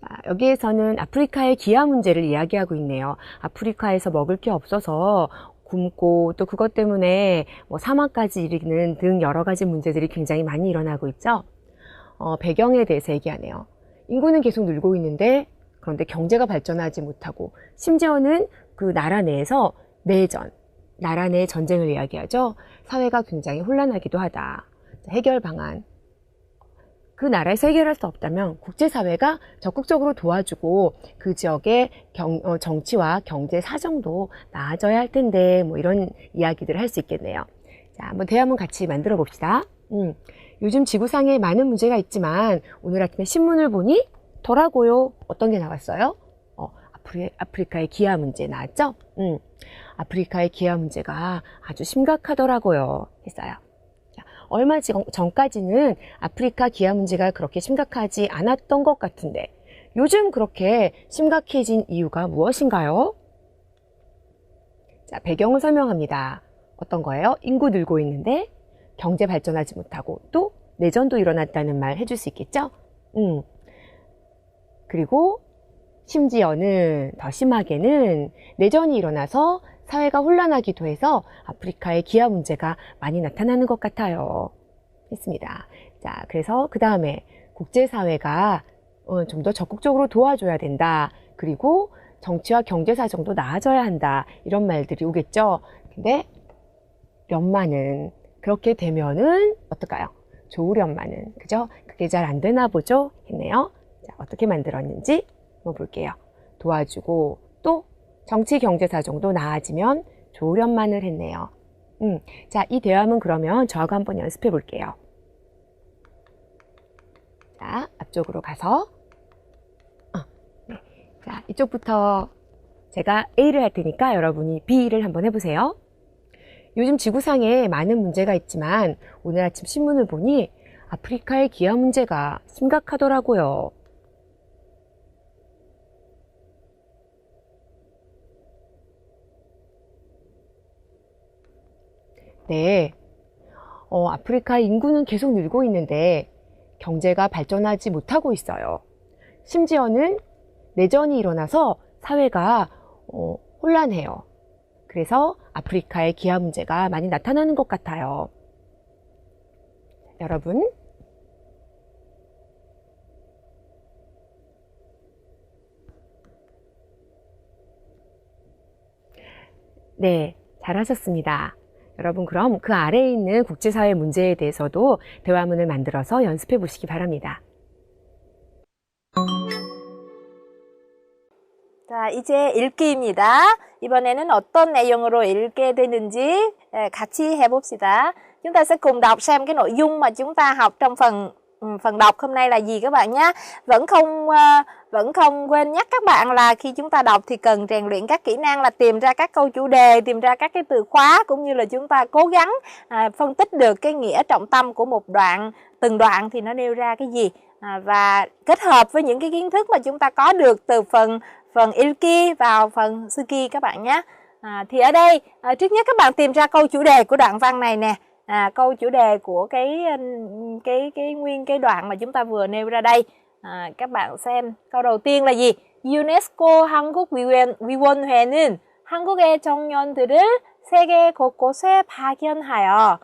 자, 여기에서는 아프리카의 기아 문제를 이야기하고 있네요. 아프리카에서 먹을 게 없어서 굶고 또 그것 때문에 사망까지 이르는 등 여러 가지 문제들이 굉장히 많이 일어나고 있죠. 배경에 대해서 얘기하네요. 인구는 계속 늘고 있는데 그런데 경제가 발전하지 못하고 심지어는 그 나라 내에서 내전, 나라 내 전쟁을 이야기하죠. 사회가 굉장히 혼란하기도 하다. 해결 방안. 그 나라에서 해결할 수 없다면 국제사회가 적극적으로 도와주고 그 지역의 정치와 경제 사정도 나아져야 할 텐데 이런 이야기들을 할 수 있겠네요. 자, 한번 대화문 같이 만들어 봅시다. 요즘 지구상에 많은 문제가 있지만 오늘 아침에 신문을 보니 덜하고요. 어떤 게 나왔어요? 아프리카의 기아 문제 나왔죠? 아프리카의 기아 문제가 아주 심각하더라고요. 했어요. 자, 얼마 전까지는 아프리카 기아 문제가 그렇게 심각하지 않았던 것 같은데 요즘 그렇게 심각해진 이유가 무엇인가요? 자, 배경을 설명합니다. 어떤 거예요? 인구 늘고 있는데 경제 발전하지 못하고 또 내전도 일어났다는 말 해줄 수 있겠죠? 그리고 심지어는 더 심하게는 내전이 일어나서 사회가 혼란하기도 해서 아프리카의 기아 문제가 많이 나타나는 것 같아요. 했습니다. 자, 그래서 그 다음에 국제사회가 좀 더 적극적으로 도와줘야 된다. 그리고 정치와 경제 사정도 나아져야 한다. 이런 말들이 오겠죠. 근데 련마는 그렇게 되면은 어떨까요? 좋으련마는 그죠? 그게 잘 안 되나 보죠? 했네요. 자, 어떻게 만들었는지 한번 볼게요. 도와주고 또 정치 경제 사정도 나아지면 좋으련만을 했네요. 자, 이 대화문 그러면 저하고 한번 연습해 볼게요. 자, 앞쪽으로 가서 네. 자, 이쪽부터 제가 A를 할 테니까 여러분이 B를 한번 해보세요. 요즘 지구상에 많은 문제가 있지만 오늘 아침 신문을 보니 아프리카의 기아 문제가 심각하더라고요. 네, 아프리카의 인구는 계속 늘고 있는데 경제가 발전하지 못하고 있어요. 심지어는 내전이 일어나서 사회가 혼란해요. 그래서 아프리카의 기아 문제가 많이 나타나는 것 같아요. 여러분, 네, 잘하셨습니다. 여러분, 그럼 그 아래에 있는 국제사회 문제에 대해서도 대화문을 만들어서 연습해 보시기 바랍니다. 자, 이제 읽기입니다. 이번에는 어떤 내용으로 읽게 되는지 같이 해봅시다. Chúng ta sẽ cùng đọc xem cái nội dung mà chúng ta học trong phần đọc hôm nay là gì các bạn nhé. Vẫn không quên nhắc các bạn là khi chúng ta đọc thì cần rèn luyện các kỹ năng là tìm ra các câu chủ đề, tìm ra các cái từ khóa, cũng như là chúng ta cố gắng phân tích được cái nghĩa trọng tâm của một đoạn, từng đoạn thì nó nêu ra cái gì, và kết hợp với những cái kiến thức mà chúng ta có được từ phần Ilki vào phần Suki các bạn nhé. Thì ở đây trước nhất các bạn tìm ra câu chủ đề của đoạn văn này nè. Câu chủ đề của nguyên cái đoạn mà chúng ta vừa nêu ra đây. Các bạn xem câu đầu tiên là gì? UNESCO 한국 위원회는 한국의 청년들을 세계 곳곳에 파견하여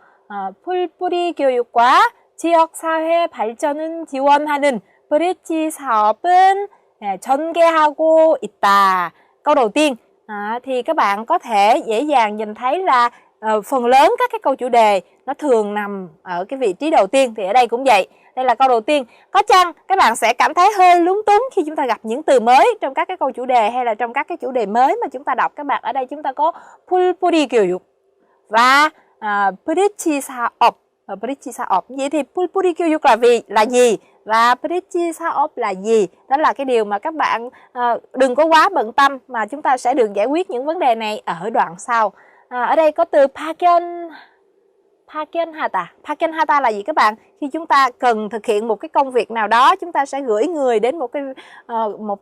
풀뿌리 교육과 지역사회 발전을 지원하는 브릿지 사업은 전개하고 있다. Câu đầu tiên thì các bạn có thể dễ dàng nhìn thấy là phần lớn các cái câu chủ đề nó thường nằm ở cái vị trí đầu tiên, thì ở đây cũng vậy. Đây là câu đầu tiên. Có chăng các bạn sẽ cảm thấy hơi lúng túng khi chúng ta gặp những từ mới trong các cái câu chủ đề hay là trong các cái chủ đề mới mà chúng ta đọc các bạn. Ở đây chúng ta có 풀뿌리 교육 và 브릿지 사업. 브릿지 사업. Vậy thì 풀뿌리 교육 là gì? Và 브릿지 사업 là gì? Đó là cái điều mà các bạn đừng có quá bận tâm, mà chúng ta sẽ được giải quyết những vấn đề này ở đoạn sau. Ở đây có từ 파견하다. 파견하다 là gì các bạn? Khi chúng ta cần thực hiện một cái công việc nào đó, chúng ta sẽ gửi người đến một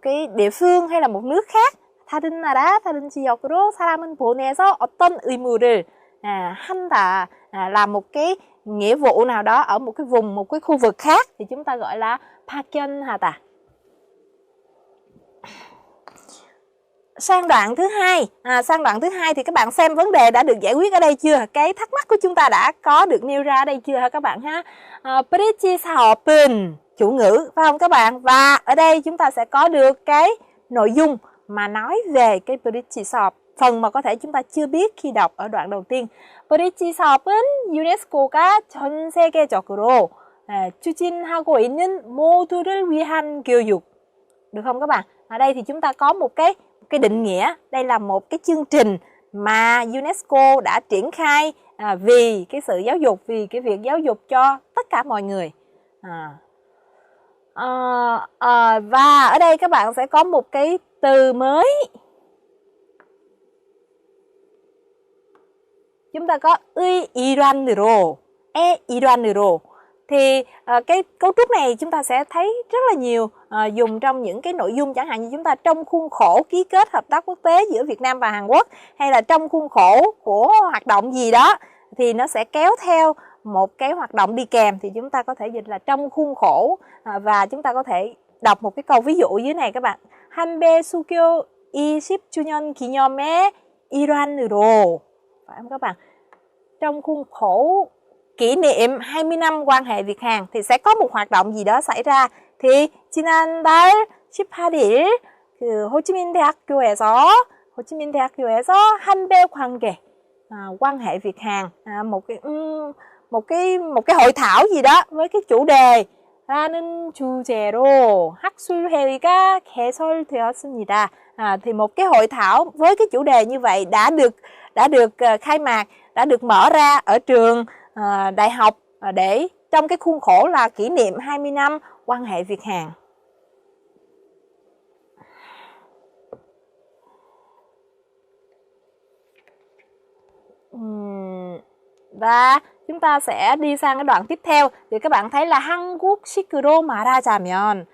cái địa phương hay là một nước khác. 다른 나라, 다른 지역으로 사람은 보내서 어떤 의무를 한다, là một cái nghĩa vụ nào đó ở một cái vùng, một cái khu vực khác, thì chúng ta gọi là 파견하다. Sang đoạn thứ hai thì các bạn xem vấn đề đã được giải quyết ở đây chưa? Cái thắc mắc của chúng ta đã có được nêu ra ở đây chưa hả các bạn ha? 브릿지 사업은 chủ ngữ phải không các bạn? Và ở đây chúng ta sẽ có được cái nội dung mà nói về cái 브릿지 사업, phần mà có thể chúng ta chưa biết khi đọc ở đoạn đầu tiên. 브릿지 사업은 유네스코가 전 세계적으로 추진하고 있는 모두를 위한 교육. Được không các bạn? Ở đây thì chúng ta có một cái định nghĩa. Đây là một cái chương trình mà UNESCO đã triển khai vì cái sự giáo dục, vì cái việc giáo dục cho tất cả mọi người. Và ở đây các bạn sẽ có một cái từ mới. Chúng ta có 일환으로, 일환으로. Thì cái cấu trúc này chúng ta sẽ thấy rất là nhiều dùng trong những cái nội dung, chẳng hạn như chúng ta trong khuôn khổ ký kết hợp tác quốc tế giữa Việt Nam và Hàn Quốc, hay là trong khuôn khổ của hoạt động gì đó thì nó sẽ kéo theo một cái hoạt động đi kèm, thì chúng ta có thể dịch là trong khuôn khổ. Và chúng ta có thể đọc một cái câu ví dụ dưới này các bạn. 한배 수교 20주년 기념의 일환으로, phải không các bạn? Trong khuôn khổ kỷ niệm 20 năm quan hệ Việt Hàn thì sẽ có một hoạt động gì đó xảy ra. Thì 지난달 18일 그 호치민대학교에서 한배 관계, quan hệ Việt Hàn, một cái hội thảo gì đó với cái chủ đề 라는 주제로 학술회의가 개설되었습니다. Thì một cái hội thảo với cái chủ đề như vậy đã được khai mạc, đã được mở ra ở trường đại học để trong cái khuôn khổ là kỷ niệm 20 năm quan hệ Việt Hàn. Và chúng ta sẽ đi sang cái đoạn tiếp theo. Thì các bạn thấy là 한국식으로 말하자면,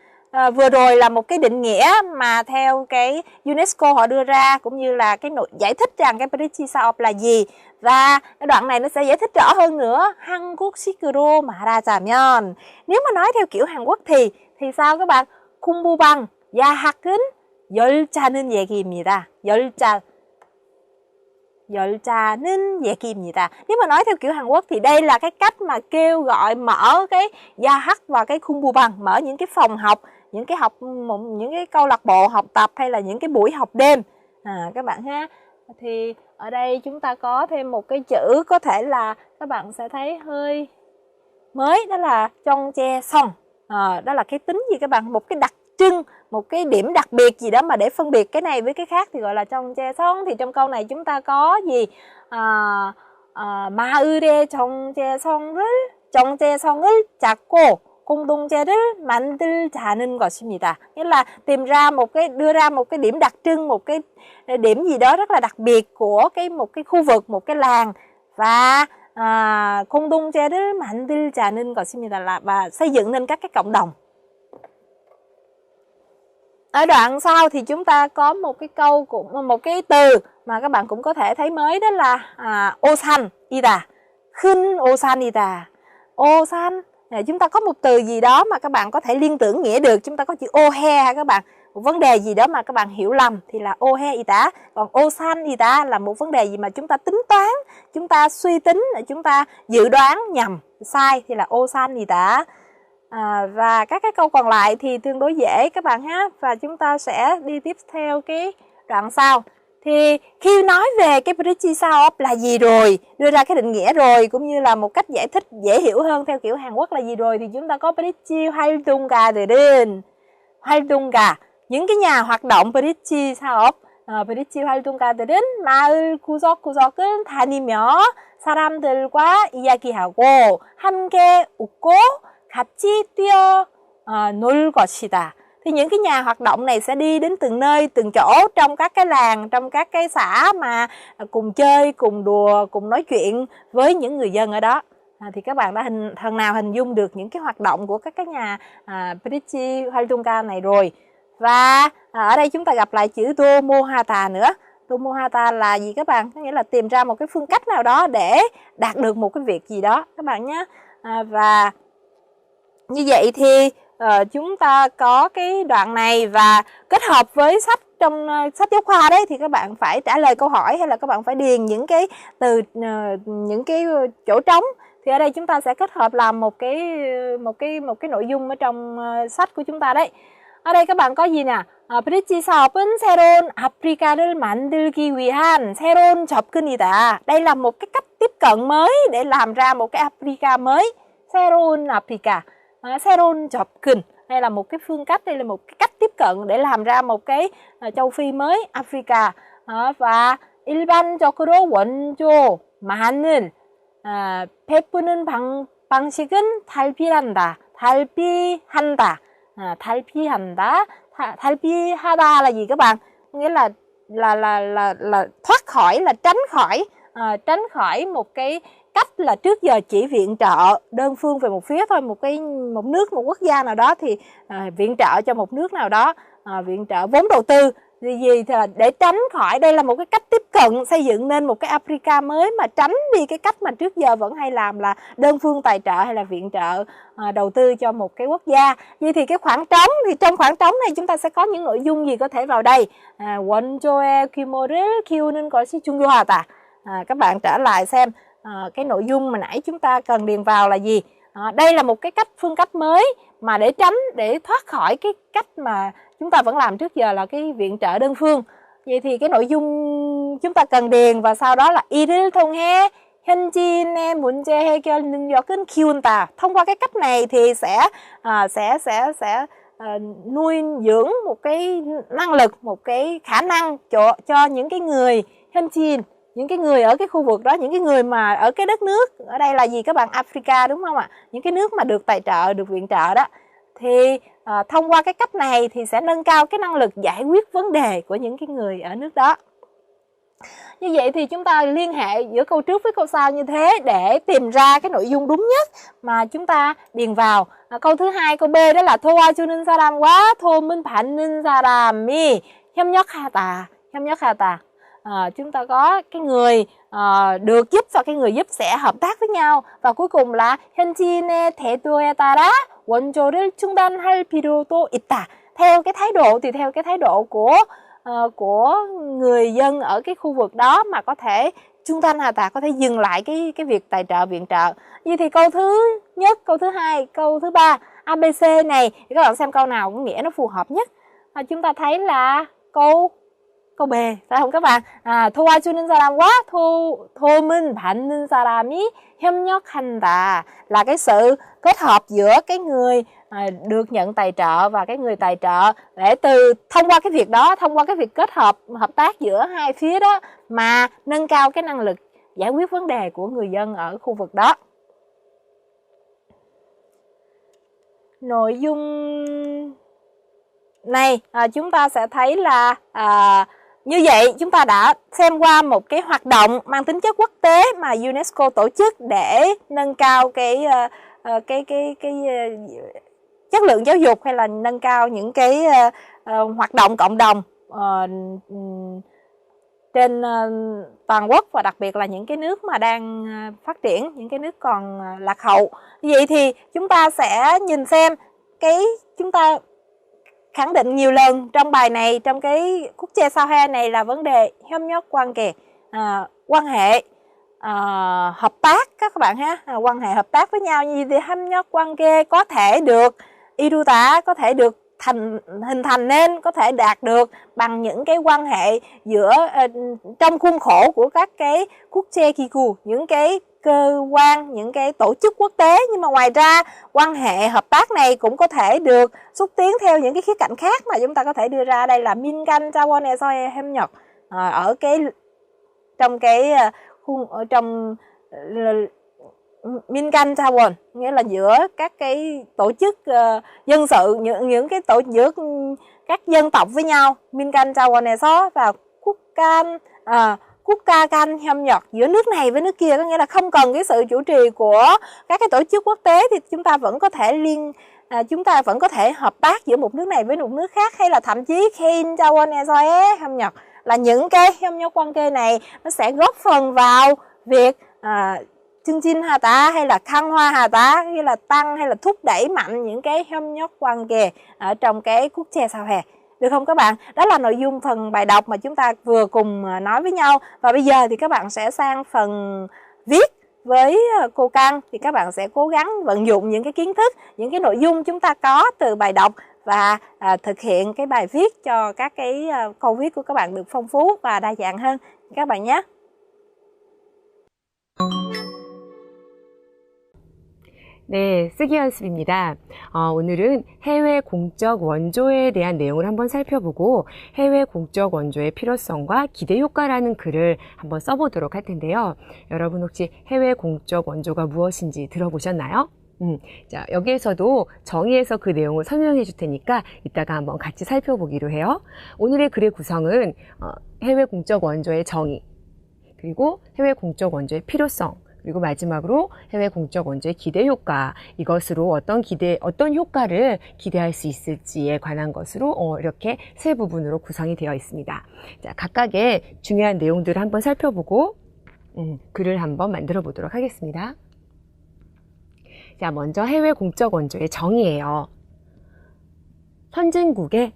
vừa rồi là một cái định nghĩa mà theo cái UNESCO họ đưa ra, cũng như là cái giải thích rằng cái Bridge Saop là gì. Và cái đoạn này nó sẽ giải thích rõ hơn nữa. 한국식으로 말하자면, nếu mà nói theo kiểu Hàn Quốc thì sao các bạn? 공부방 야학은 열자는 얘기입니다. 열자는 얘기입니다. Nếu mà nói theo kiểu Hàn Quốc thì đây là cái cách mà kêu gọi mở cái 야학 và cái 공부방, mở những cái phòng học, những cái câu lạc bộ học tập hay là những cái buổi học đêm các bạn ha. Thì ở đây chúng ta có thêm một cái chữ có thể là các bạn sẽ thấy hơi mới, đó là 정체성. Đó là cái tính gì các bạn? Một cái đặc trưng, một cái điểm đặc biệt gì đó mà để phân biệt cái này với cái khác thì gọi là 정체성. Thì trong câu này chúng ta có gì? 마을의 정체성을 잡고 공동체를 만들자는 것입니다. Nghĩa là đưa ra một cái điểm đặc trưng, một cái điểm gì đó rất là đặc biệt của một cái khu vực, một cái làng, và 공동체를 만들자는 것입니다, và xây dựng nên các cái cộng đồng. Ở đoạn sau thì chúng ta có một cái từ mà các bạn cũng có thể thấy mới, đó là 오산이다, 큰 오산이다. 오산, chúng ta có một từ gì đó mà các bạn có thể liên tưởng nghĩa được. Chúng ta có chữ 오해 các bạn, một vấn đề gì đó mà các bạn hiểu lầm thì là 오해이다. Còn 오산이다 là một vấn đề gì mà chúng ta tính toán, chúng ta suy tính, chúng ta dự đoán nhầm, sai thì là 오산이다. Và các cái câu còn lại thì tương đối dễ các bạn ha. Và chúng ta sẽ đi tiếp theo cái đoạn sau. Thì khi nói về cái Bridge Saop là gì rồi, đưa ra cái định nghĩa rồi, cũng như là một cách giải thích dễ hiểu hơn theo kiểu Hàn Quốc là gì rồi, thì chúng ta có Bridge 활동가들은, 활동가, những cái nhà hoạt động Bridge Saop, Bridge 활동가들은 마을 구석구석을 다니며 사람들과 이야기하고 함께 웃고 같이 뛰어 놀 것이다. Thì những cái nhà hoạt động này sẽ đi đến từng nơi, từng chỗ trong các cái làng, trong các cái xã mà cùng chơi, cùng đùa, cùng nói chuyện với những người dân ở đó. Thì các bạn đã phần nào hình dung được những cái hoạt động của các cái nhà Bridge 활동가 này rồi. Và ở đây chúng ta gặp lại chữ 도모하다 nữa. 도모하다 là gì các bạn? Có nghĩa là tìm ra một cái phương cách nào đó để đạt được một cái việc gì đó các bạn nhé. Và như vậy thì chúng ta có cái đoạn này, và kết hợp với sách trong sách giáo khoa đấy thì các bạn phải trả lời câu hỏi, hay là các bạn phải điền những cái từ, những cái chỗ trống. Thì ở đây chúng ta sẽ kết hợp làm một cái nội dung ở trong sách của chúng ta đấy. Ở đây các bạn có gì nè? Bridge 사업은 새로운 아프리카를 만들기 위한 새로운 접근이다. Đây là một cái cách tiếp cận mới để làm ra một cái Africa mới. 새로운 아프리카, 새로운 접근. Đây là một cái phương cách, đây là một cái cách tiếp cận để làm ra một cái châu Phi mới, Africa. Và 일반적으로 원조만을 베푸는 방식은 달피한다. 달피하다 là gì các bạn? Nghĩa là thoát khỏi, là tránh khỏi tránh khỏi một cái cách là trước giờ chỉ viện trợ đơn phương về một phía thôi, một nước, một quốc gia nào đó thì viện trợ cho một nước nào đó, viện trợ vốn đầu tư gì thì để tránh khỏi, đây là một cái cách tiếp cận xây dựng nên một cái Africa mới mà tránh đi cái cách mà trước giờ vẫn hay làm là đơn phương tài trợ hay là viện trợ đầu tư cho một cái quốc gia. Vậy thì cái khoảng trống, thì trong khoảng trống này chúng ta sẽ có những nội dung gì có thể vào đây? 원조의 규모를 키우는 것이 중요하다. Các bạn trở lại xem cái nội dung mà nãy chúng ta cần điền vào là gì. Đây là một cái phương cách mới mà để thoát khỏi cái cách mà chúng ta vẫn làm trước giờ là cái viện trợ đơn phương. Vậy thì cái nội dung chúng ta cần điền và sau đó là 이를 통해 현지인의 문제 해결 능력은 키운다. Thông qua cái cách này thì sẽ nuôi dưỡng một cái năng lực, một cái khả năng cho những cái người 현지인, những cái người ở cái khu vực đó, những cái người mà ở cái đất nước, ở đây là gì các bạn? Africa đúng không ạ? Những cái nước mà được tài trợ, được viện trợ đó. Thì thông qua cái cách này thì sẽ nâng cao cái năng lực giải quyết vấn đề của những cái người ở nước đó. Như vậy thì chúng ta liên hệ giữa câu trước với câu sau như thế để tìm ra cái nội dung đúng nhất mà chúng ta điền vào. Câu thứ hai, câu B đó là 도와주는 사람과 도움을 받는 사람이 협력하다. Chúng ta có cái người được giúp và cái người giúp sẽ hợp tác với nhau. Và cuối cùng là 현지인의 태도에 따라 원조를 중단할 필요도 있다. Theo cái thái độ thì theo cái thái độ của người dân ở cái khu vực đó mà có thể 중단하다, có thể dừng lại cái việc tài trợ viện trợ. Vậy thì câu thứ nhất, câu thứ hai, câu thứ ba ABC này thì các bạn xem câu nào cũng nghĩa nó phù hợp nhất. Chúng ta thấy là câu B, phải không các bạn? 도와주는 사람과 도움을 받는 사람이 협력한다 là cái sự kết hợp giữa cái người được nhận tài trợ và cái người tài trợ, để thông qua cái việc đó, thông qua cái việc kết hợp hợp tác giữa hai phía đó mà nâng cao cái năng lực giải quyết vấn đề của người dân ở khu vực đó. Nội dung này chúng ta sẽ thấy là như vậy chúng ta đã xem qua một cái hoạt động mang tính chất quốc tế mà UNESCO tổ chức để nâng cao cái chất lượng giáo dục hay là nâng cao những cái hoạt động cộng đồng trên toàn quốc, và đặc biệt là những cái nước mà đang phát triển, những cái nước còn lạc hậu. Vậy thì chúng ta sẽ nhìn xem chúng ta khẳng định nhiều lần trong bài này, trong cái 국제 사회 này là vấn đề 협력 관계, quan hệ hợp tác các bạn ha, quan hệ hợp tác với nhau. Như thì 협력 관계 có thể được 이루다, có thể được hình thành nên, có thể đạt được bằng những cái quan hệ giữa trong khuôn khổ của các cái 국제기구, những cái cơ quan, những cái tổ chức quốc tế. Nhưng mà ngoài ra quan hệ hợp tác này cũng có thể được xúc tiến theo những cái khía cạnh khác mà chúng ta có thể đưa ra. Đây là 민간 차원에서의 협력, ở trong 민간 차원, nghĩa là giữa các cái tổ chức dân sự, những cái giữa các dân tộc với nhau. 민간 차원에서 và 국가 간 협력, giữa nước này với nước kia, có nghĩa là không cần cái sự chủ trì của các cái tổ chức quốc tế thì chúng ta vẫn có thể hợp tác giữa một nước này với một nước khác, hay là thậm chí 개인 차원에서의 협력 là những cái 협력 관계 này nó sẽ góp phần vào việc 증진하다 hay là 강화하다, nghĩa là tăng hay là thúc đẩy mạnh những cái 협력 관계 ở trong cái 국제 사회. Được không các bạn? Đó là nội dung phần bài đọc mà chúng ta vừa cùng nói với nhau. Và bây giờ thì các bạn sẽ sang phần viết với cô Căn. Thì các bạn sẽ cố gắng vận dụng những cái kiến thức, những cái nội dung chúng ta có từ bài đọc và thực hiện cái bài viết cho các cái câu viết của các bạn được phong phú và đa dạng hơn các bạn nhé. 네, 쓰기 연습입니다. 오늘은 해외 공적 원조에 대한 내용을 한번 살펴보고 해외 공적 원조의 필요성과 기대 효과라는 글을 한번 써보도록 할 텐데요. 여러분 혹시 해외 공적 원조가 무엇인지 들어보셨나요? 자, 여기에서도 정의해서 그 내용을 설명해 줄 테니까 이따가 한번 같이 살펴보기로 해요. 오늘의 글의 구성은 해외 공적 원조의 정의, 그리고 해외 공적 원조의 필요성, 그리고 마지막으로 해외 공적 원조의 기대 효과, 이것으로 어떤 효과를 기대할 수 있을지에 관한 것으로 이렇게 세 부분으로 구성이 되어 있습니다. 자, 각각의 중요한 내용들을 한번 살펴보고 글을 한번 만들어 보도록 하겠습니다. 자, 먼저 해외 공적 원조의 정의예요. 선진국의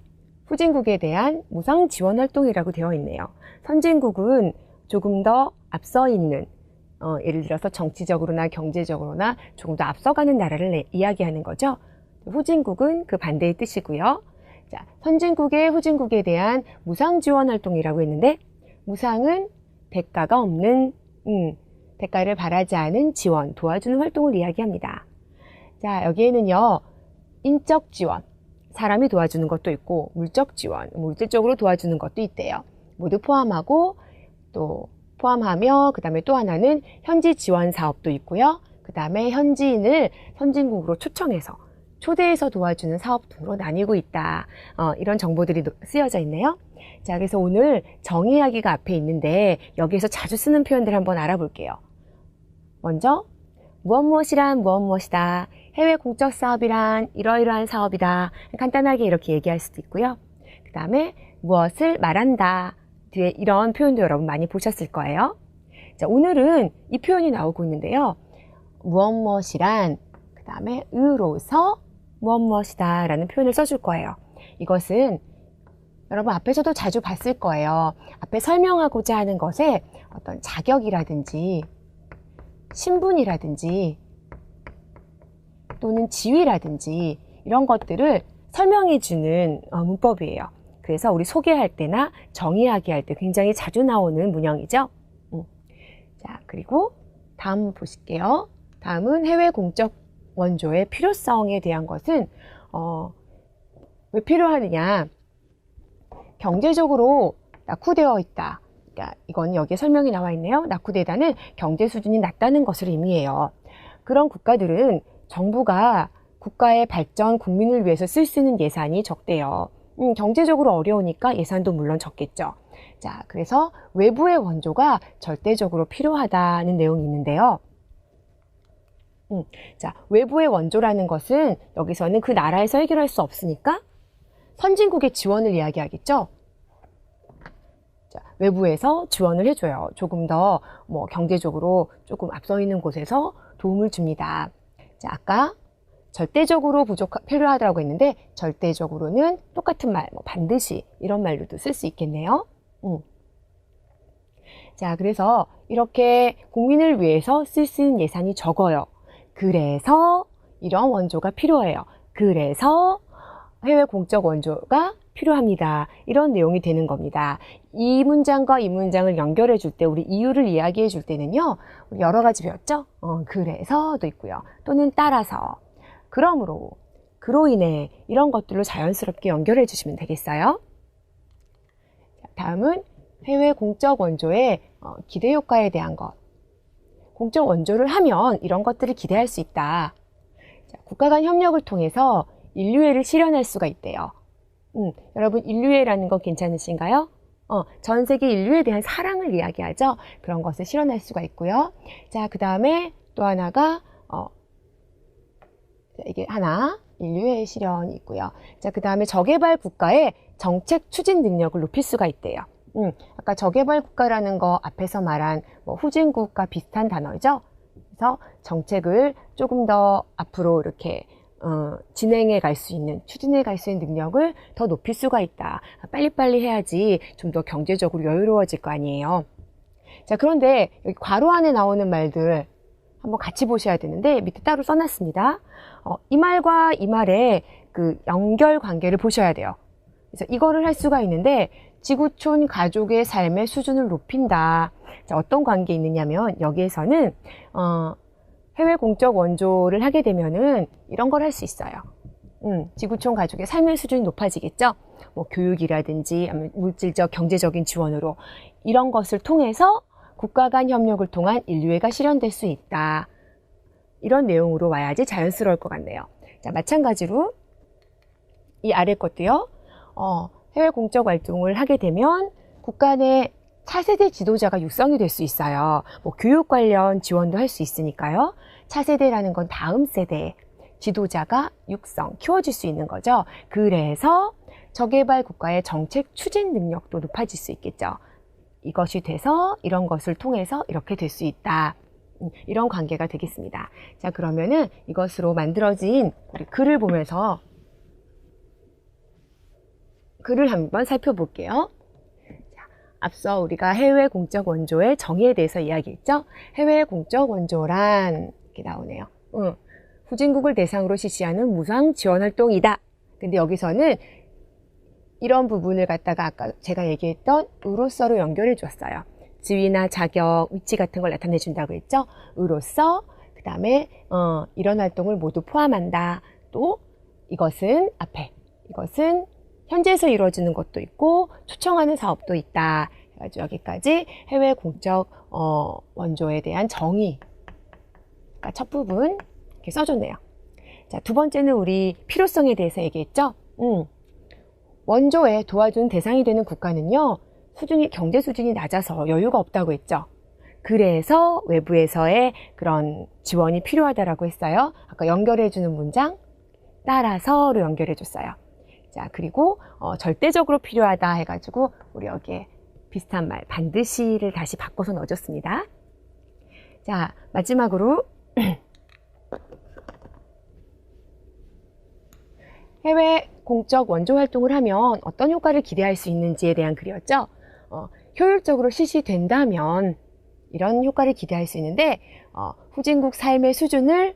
후진국에 대한 무상 지원 활동이라고 되어 있네요. 선진국은 조금 더 앞서 있는, 예를 들어서 정치적으로나 경제적으로나 조금 더 앞서가는 나라를 이야기하는 거죠. 후진국은 그 반대의 뜻이고요. 자, 선진국의 후진국에 대한 무상 지원 활동이라고 했는데, 무상은 대가가 없는, 대가를 바라지 않은 지원, 도와주는 활동을 이야기합니다. 자, 여기에는요, 인적 지원, 사람이 도와주는 것도 있고, 물적 지원, 물질적으로 도와주는 것도 있대요. 모두 포함하고, 또 포함하며, 그 다음에 또 하나는 현지 지원 사업도 있고요. 그 다음에 현지인을 선진국으로 초청해서, 초대해서 도와주는 사업 등으로 나뉘고 있다. 이런 정보들이 쓰여져 있네요. 자, 그래서 오늘 정의하기가 앞에 있는데, 여기에서 자주 쓰는 표현들 한번 알아볼게요. 먼저, 무엇이란 무엇이다. 해외 공적 사업이란 이러이러한 사업이다. 간단하게 이렇게 얘기할 수도 있고요. 그 다음에 무엇을 말한다. 뒤에 이런 표현도 여러분 많이 보셨을 거예요. 자, 오늘은 이 표현이 나오고 있는데요. 무엇이란 그 다음에 으로서 무엇이다 라는 표현을 써줄 거예요. 이것은 여러분 앞에서도 자주 봤을 거예요. 앞에 설명하고자 하는 것에 어떤 자격이라든지 신분이라든지 또는 지위라든지 이런 것들을 설명해주는 문법이에요. 그래서 우리 소개할 때나 정의하기 할 때 굉장히 자주 나오는 문형이죠. 자, 그리고 다음 보실게요. 다음은 해외 공적 원조의 필요성에 대한 것은 왜 필요하느냐. 경제적으로 낙후되어 있다. 그러니까 이건 여기에 설명이 나와 있네요. 낙후되다는 경제 수준이 낮다는 것을 의미해요. 그런 국가들은 정부가 국가의 발전, 국민을 위해서 쓸 수 있는 예산이 적대요. 경제적으로 어려우니까 예산도 물론 적겠죠. 자, 그래서 외부의 원조가 절대적으로 필요하다는 내용이 있는데요. 자, 외부의 원조라는 것은 여기서는 그 나라에서 해결할 수 없으니까 선진국의 지원을 이야기하겠죠. 자, 외부에서 지원을 해줘요. 조금 더 경제적으로 조금 앞서 있는 곳에서 도움을 줍니다. 자, 아까 절대적으로 필요하다고 했는데 절대적으로는 똑같은 말, 반드시 이런 말로도 쓸 수 있겠네요. 자, 그래서 이렇게 국민을 위해서 쓸 수 있는 예산이 적어요. 그래서 이런 원조가 필요해요. 그래서 해외 공적 원조가 필요합니다. 이런 내용이 되는 겁니다. 이 문장과 이 문장을 연결해 줄 때, 우리 이유를 이야기해 줄 때는요, 우리 여러 가지 배웠죠? 그래서도 있고요. 또는 따라서, 그러므로, 그로 인해 이런 것들로 자연스럽게 연결해 주시면 되겠어요. 다음은 해외 공적 원조의 기대 효과에 대한 것. 공적 원조를 하면 이런 것들을 기대할 수 있다. 자, 국가 간 협력을 통해서 인류애를 실현할 수가 있대요. 여러분 인류애라는 거 괜찮으신가요? 전 세계 인류에 대한 사랑을 이야기하죠. 그런 것을 실현할 수가 있고요. 자, 그 다음에 또 하나가 이게 하나 인류애 실현이 있고요. 자, 그 다음에 저개발 국가의 정책 추진 능력을 높일 수가 있대요. 아까 저개발 국가라는 거 앞에서 말한 후진국과 비슷한 단어죠. 그래서 정책을 조금 더 앞으로 이렇게 진행해 갈 수 있는, 추진해 갈 수 있는 능력을 더 높일 수가 있다. 빨리빨리 해야지 좀 더 경제적으로 여유로워질 거 아니에요. 자, 그런데 여기 괄호 안에 나오는 말들 한번 같이 보셔야 되는데 밑에 따로 써놨습니다. 이 말과 이 말의 그 연결 관계를 보셔야 돼요. 그래서 이거를 할 수가 있는데 지구촌 가족의 삶의 수준을 높인다. 자, 어떤 관계 있느냐면 여기에서는 해외 공적 원조를 하게 되면은 이런 걸 할 수 있어요. 지구촌 가족의 삶의 수준이 높아지겠죠. 교육이라든지 물질적, 경제적인 지원으로 이런 것을 통해서 국가 간 협력을 통한 인류애가 실현될 수 있다. 이런 내용으로 와야지 자연스러울 것 같네요. 자, 마찬가지로 이 아래 것도요. 해외 공적 활동을 하게 되면 국가 내 차세대 지도자가 육성이 될 수 있어요. 뭐 교육 관련 지원도 할 수 있으니까요. 차세대라는 건 다음 세대 지도자가 육성, 키워질 수 있는 거죠. 그래서 저개발 국가의 정책 추진 능력도 높아질 수 있겠죠. 이것이 돼서 이런 것을 통해서 이렇게 될 수 있다. 이런 관계가 되겠습니다. 자, 그러면은 이것으로 만들어진 우리 글을 보면서 글을 한번 살펴볼게요. 자, 앞서 우리가 해외 공적 원조의 정의에 대해서 이야기했죠. 해외 공적 원조란 이렇게 나오네요. 후진국을 대상으로 실시하는 무상 지원 활동이다. 근데 여기서는 이런 부분을 갖다가 아까 제가 얘기했던 으로서로 연결해 줬어요. 지위나 자격, 위치 같은 걸 나타내 준다고 했죠. 으로서, 그 다음에 이런 활동을 모두 포함한다. 또 이것은 앞에, 이것은 현재에서 이루어지는 것도 있고 초청하는 사업도 있다. 그래가지고 여기까지 해외 공적 원조에 대한 정의, 그러니까 첫 부분 이렇게 써줬네요. 자, 두 번째는 우리 필요성에 대해서 얘기했죠. 원조에 도와준 대상이 되는 국가는요, 경제 수준이 낮아서 여유가 없다고 했죠. 그래서 외부에서의 그런 지원이 필요하다라고 했어요. 아까 연결해주는 문장, 따라서로 연결해줬어요. 자, 그리고 절대적으로 필요하다 해가지고 우리 여기에 비슷한 말, 반드시를 다시 바꿔서 넣어줬습니다. 자, 마지막으로 해외 공적 원조 활동을 하면 어떤 효과를 기대할 수 있는지에 대한 글이었죠. 효율적으로 실시된다면 이런 효과를 기대할 수 있는데 후진국 삶의 수준을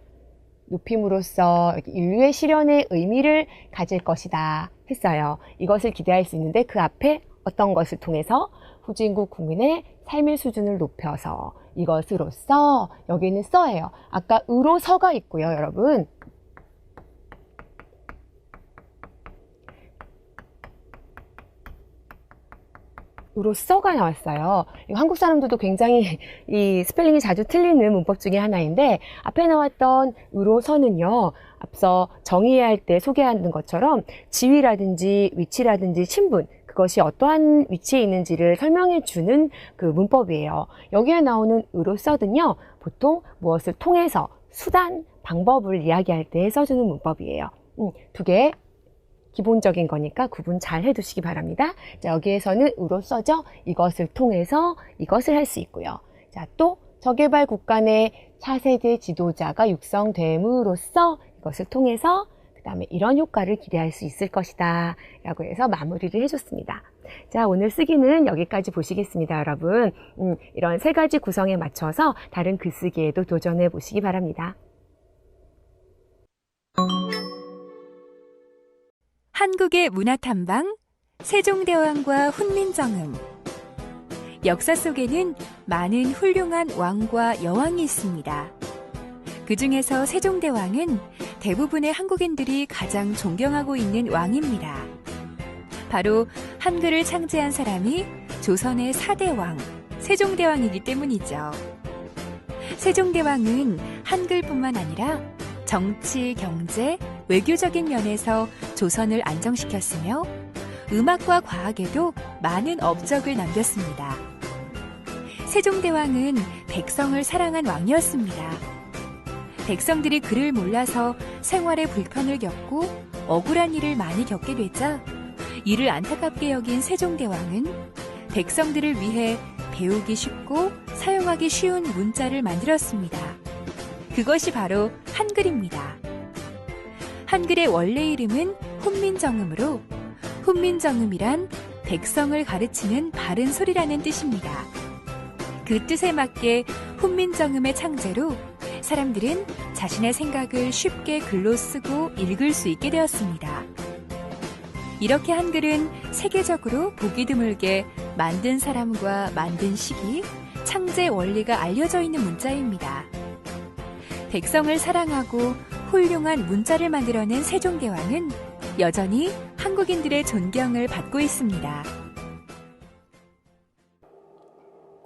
높임으로써 인류의 실현의 의미를 가질 것이다 했어요. 이것을 기대할 수 있는데 그 앞에 어떤 것을 통해서 후진국 국민의 삶의 수준을 높여서 이것으로써, 여기는 써예요. 아까 으로서가 있고요, 여러분. 으로써가 나왔어요. 이거 한국 사람들도 굉장히 이 스펠링이 자주 틀리는 문법 중에 하나인데, 앞에 나왔던 으로서는요, 앞서 정의할 때 소개하는 것처럼 지위라든지 위치라든지 신분, 그것이 어떠한 위치에 있는지를 설명해 주는 그 문법이에요. 여기에 나오는 으로써는요, 보통 무엇을 통해서 수단, 방법을 이야기할 때 써주는 문법이에요. 두 개 기본적인 거니까 구분 잘 해두시기 바랍니다. 자, 여기에서는 으로써죠. 이것을 통해서 이것을 할 수 있고요. 자, 또 저개발 국가 내 차세대 지도자가 육성됨으로써 이것을 통해서 그 다음에 이런 효과를 기대할 수 있을 것이다 라고 해서 마무리를 해줬습니다. 자, 오늘 쓰기는 여기까지 보시겠습니다, 여러분. 이런 세 가지 구성에 맞춰서 다른 글쓰기에도 도전해 보시기 바랍니다. 한국의 문화탐방, 세종대왕과 훈민정음. 역사 속에는 많은 훌륭한 왕과 여왕이 있습니다. 그 중에서 세종대왕은 대부분의 한국인들이 가장 존경하고 있는 왕입니다. 바로 한글을 창제한 사람이 조선의 4대 왕, 세종대왕이기 때문이죠. 세종대왕은 한글뿐만 아니라 정치, 경제, 외교적인 면에서 조선을 안정시켰으며 음악과 과학에도 많은 업적을 남겼습니다. 세종대왕은 백성을 사랑한 왕이었습니다. 백성들이 그를 몰라서 생활에 불편을 겪고 억울한 일을 많이 겪게 되자 이를 안타깝게 여긴 세종대왕은 백성들을 위해 배우기 쉽고 사용하기 쉬운 문자를 만들었습니다. 그것이 바로 한글입니다. 한글의 원래 이름은 훈민정음으로 훈민정음이란 백성을 가르치는 바른 소리라는 뜻입니다. 그 뜻에 맞게 훈민정음의 창제로 사람들은 자신의 생각을 쉽게 글로 쓰고 읽을 수 있게 되었습니다. 이렇게 한글은 세계적으로 보기 드물게 만든 사람과 만든 시기, 창제 원리가 알려져 있는 문자입니다. 백성을 사랑하고 훌륭한 문자를 만들어낸 세종대왕은 여전히 한국인들의 존경을 받고 있습니다.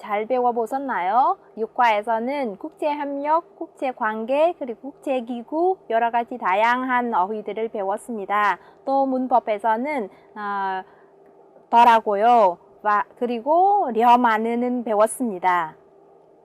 잘 배워보셨나요? 6과에서는 국제협력, 국제관계, 그리고 국제기구 여러 가지 다양한 어휘들을 배웠습니다. 또 문법에서는 덜하고요. 그리고 려마는 배웠습니다.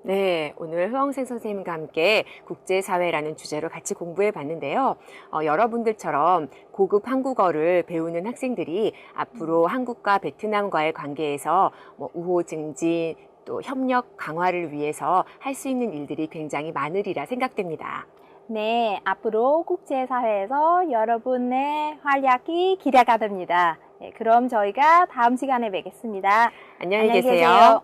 네, 오늘 흐엉생 선생님과 함께 국제사회라는 주제로 같이 공부해 봤는데요. 여러분들처럼 고급 한국어를 배우는 학생들이 앞으로 한국과 베트남과의 관계에서 우호 증진, 또 협력 강화를 위해서 할 수 있는 일들이 굉장히 많으리라 생각됩니다. 네, 앞으로 국제사회에서 여러분의 활약이 기대가 됩니다. 네, 그럼 저희가 다음 시간에 뵙겠습니다. 안녕히 계세요.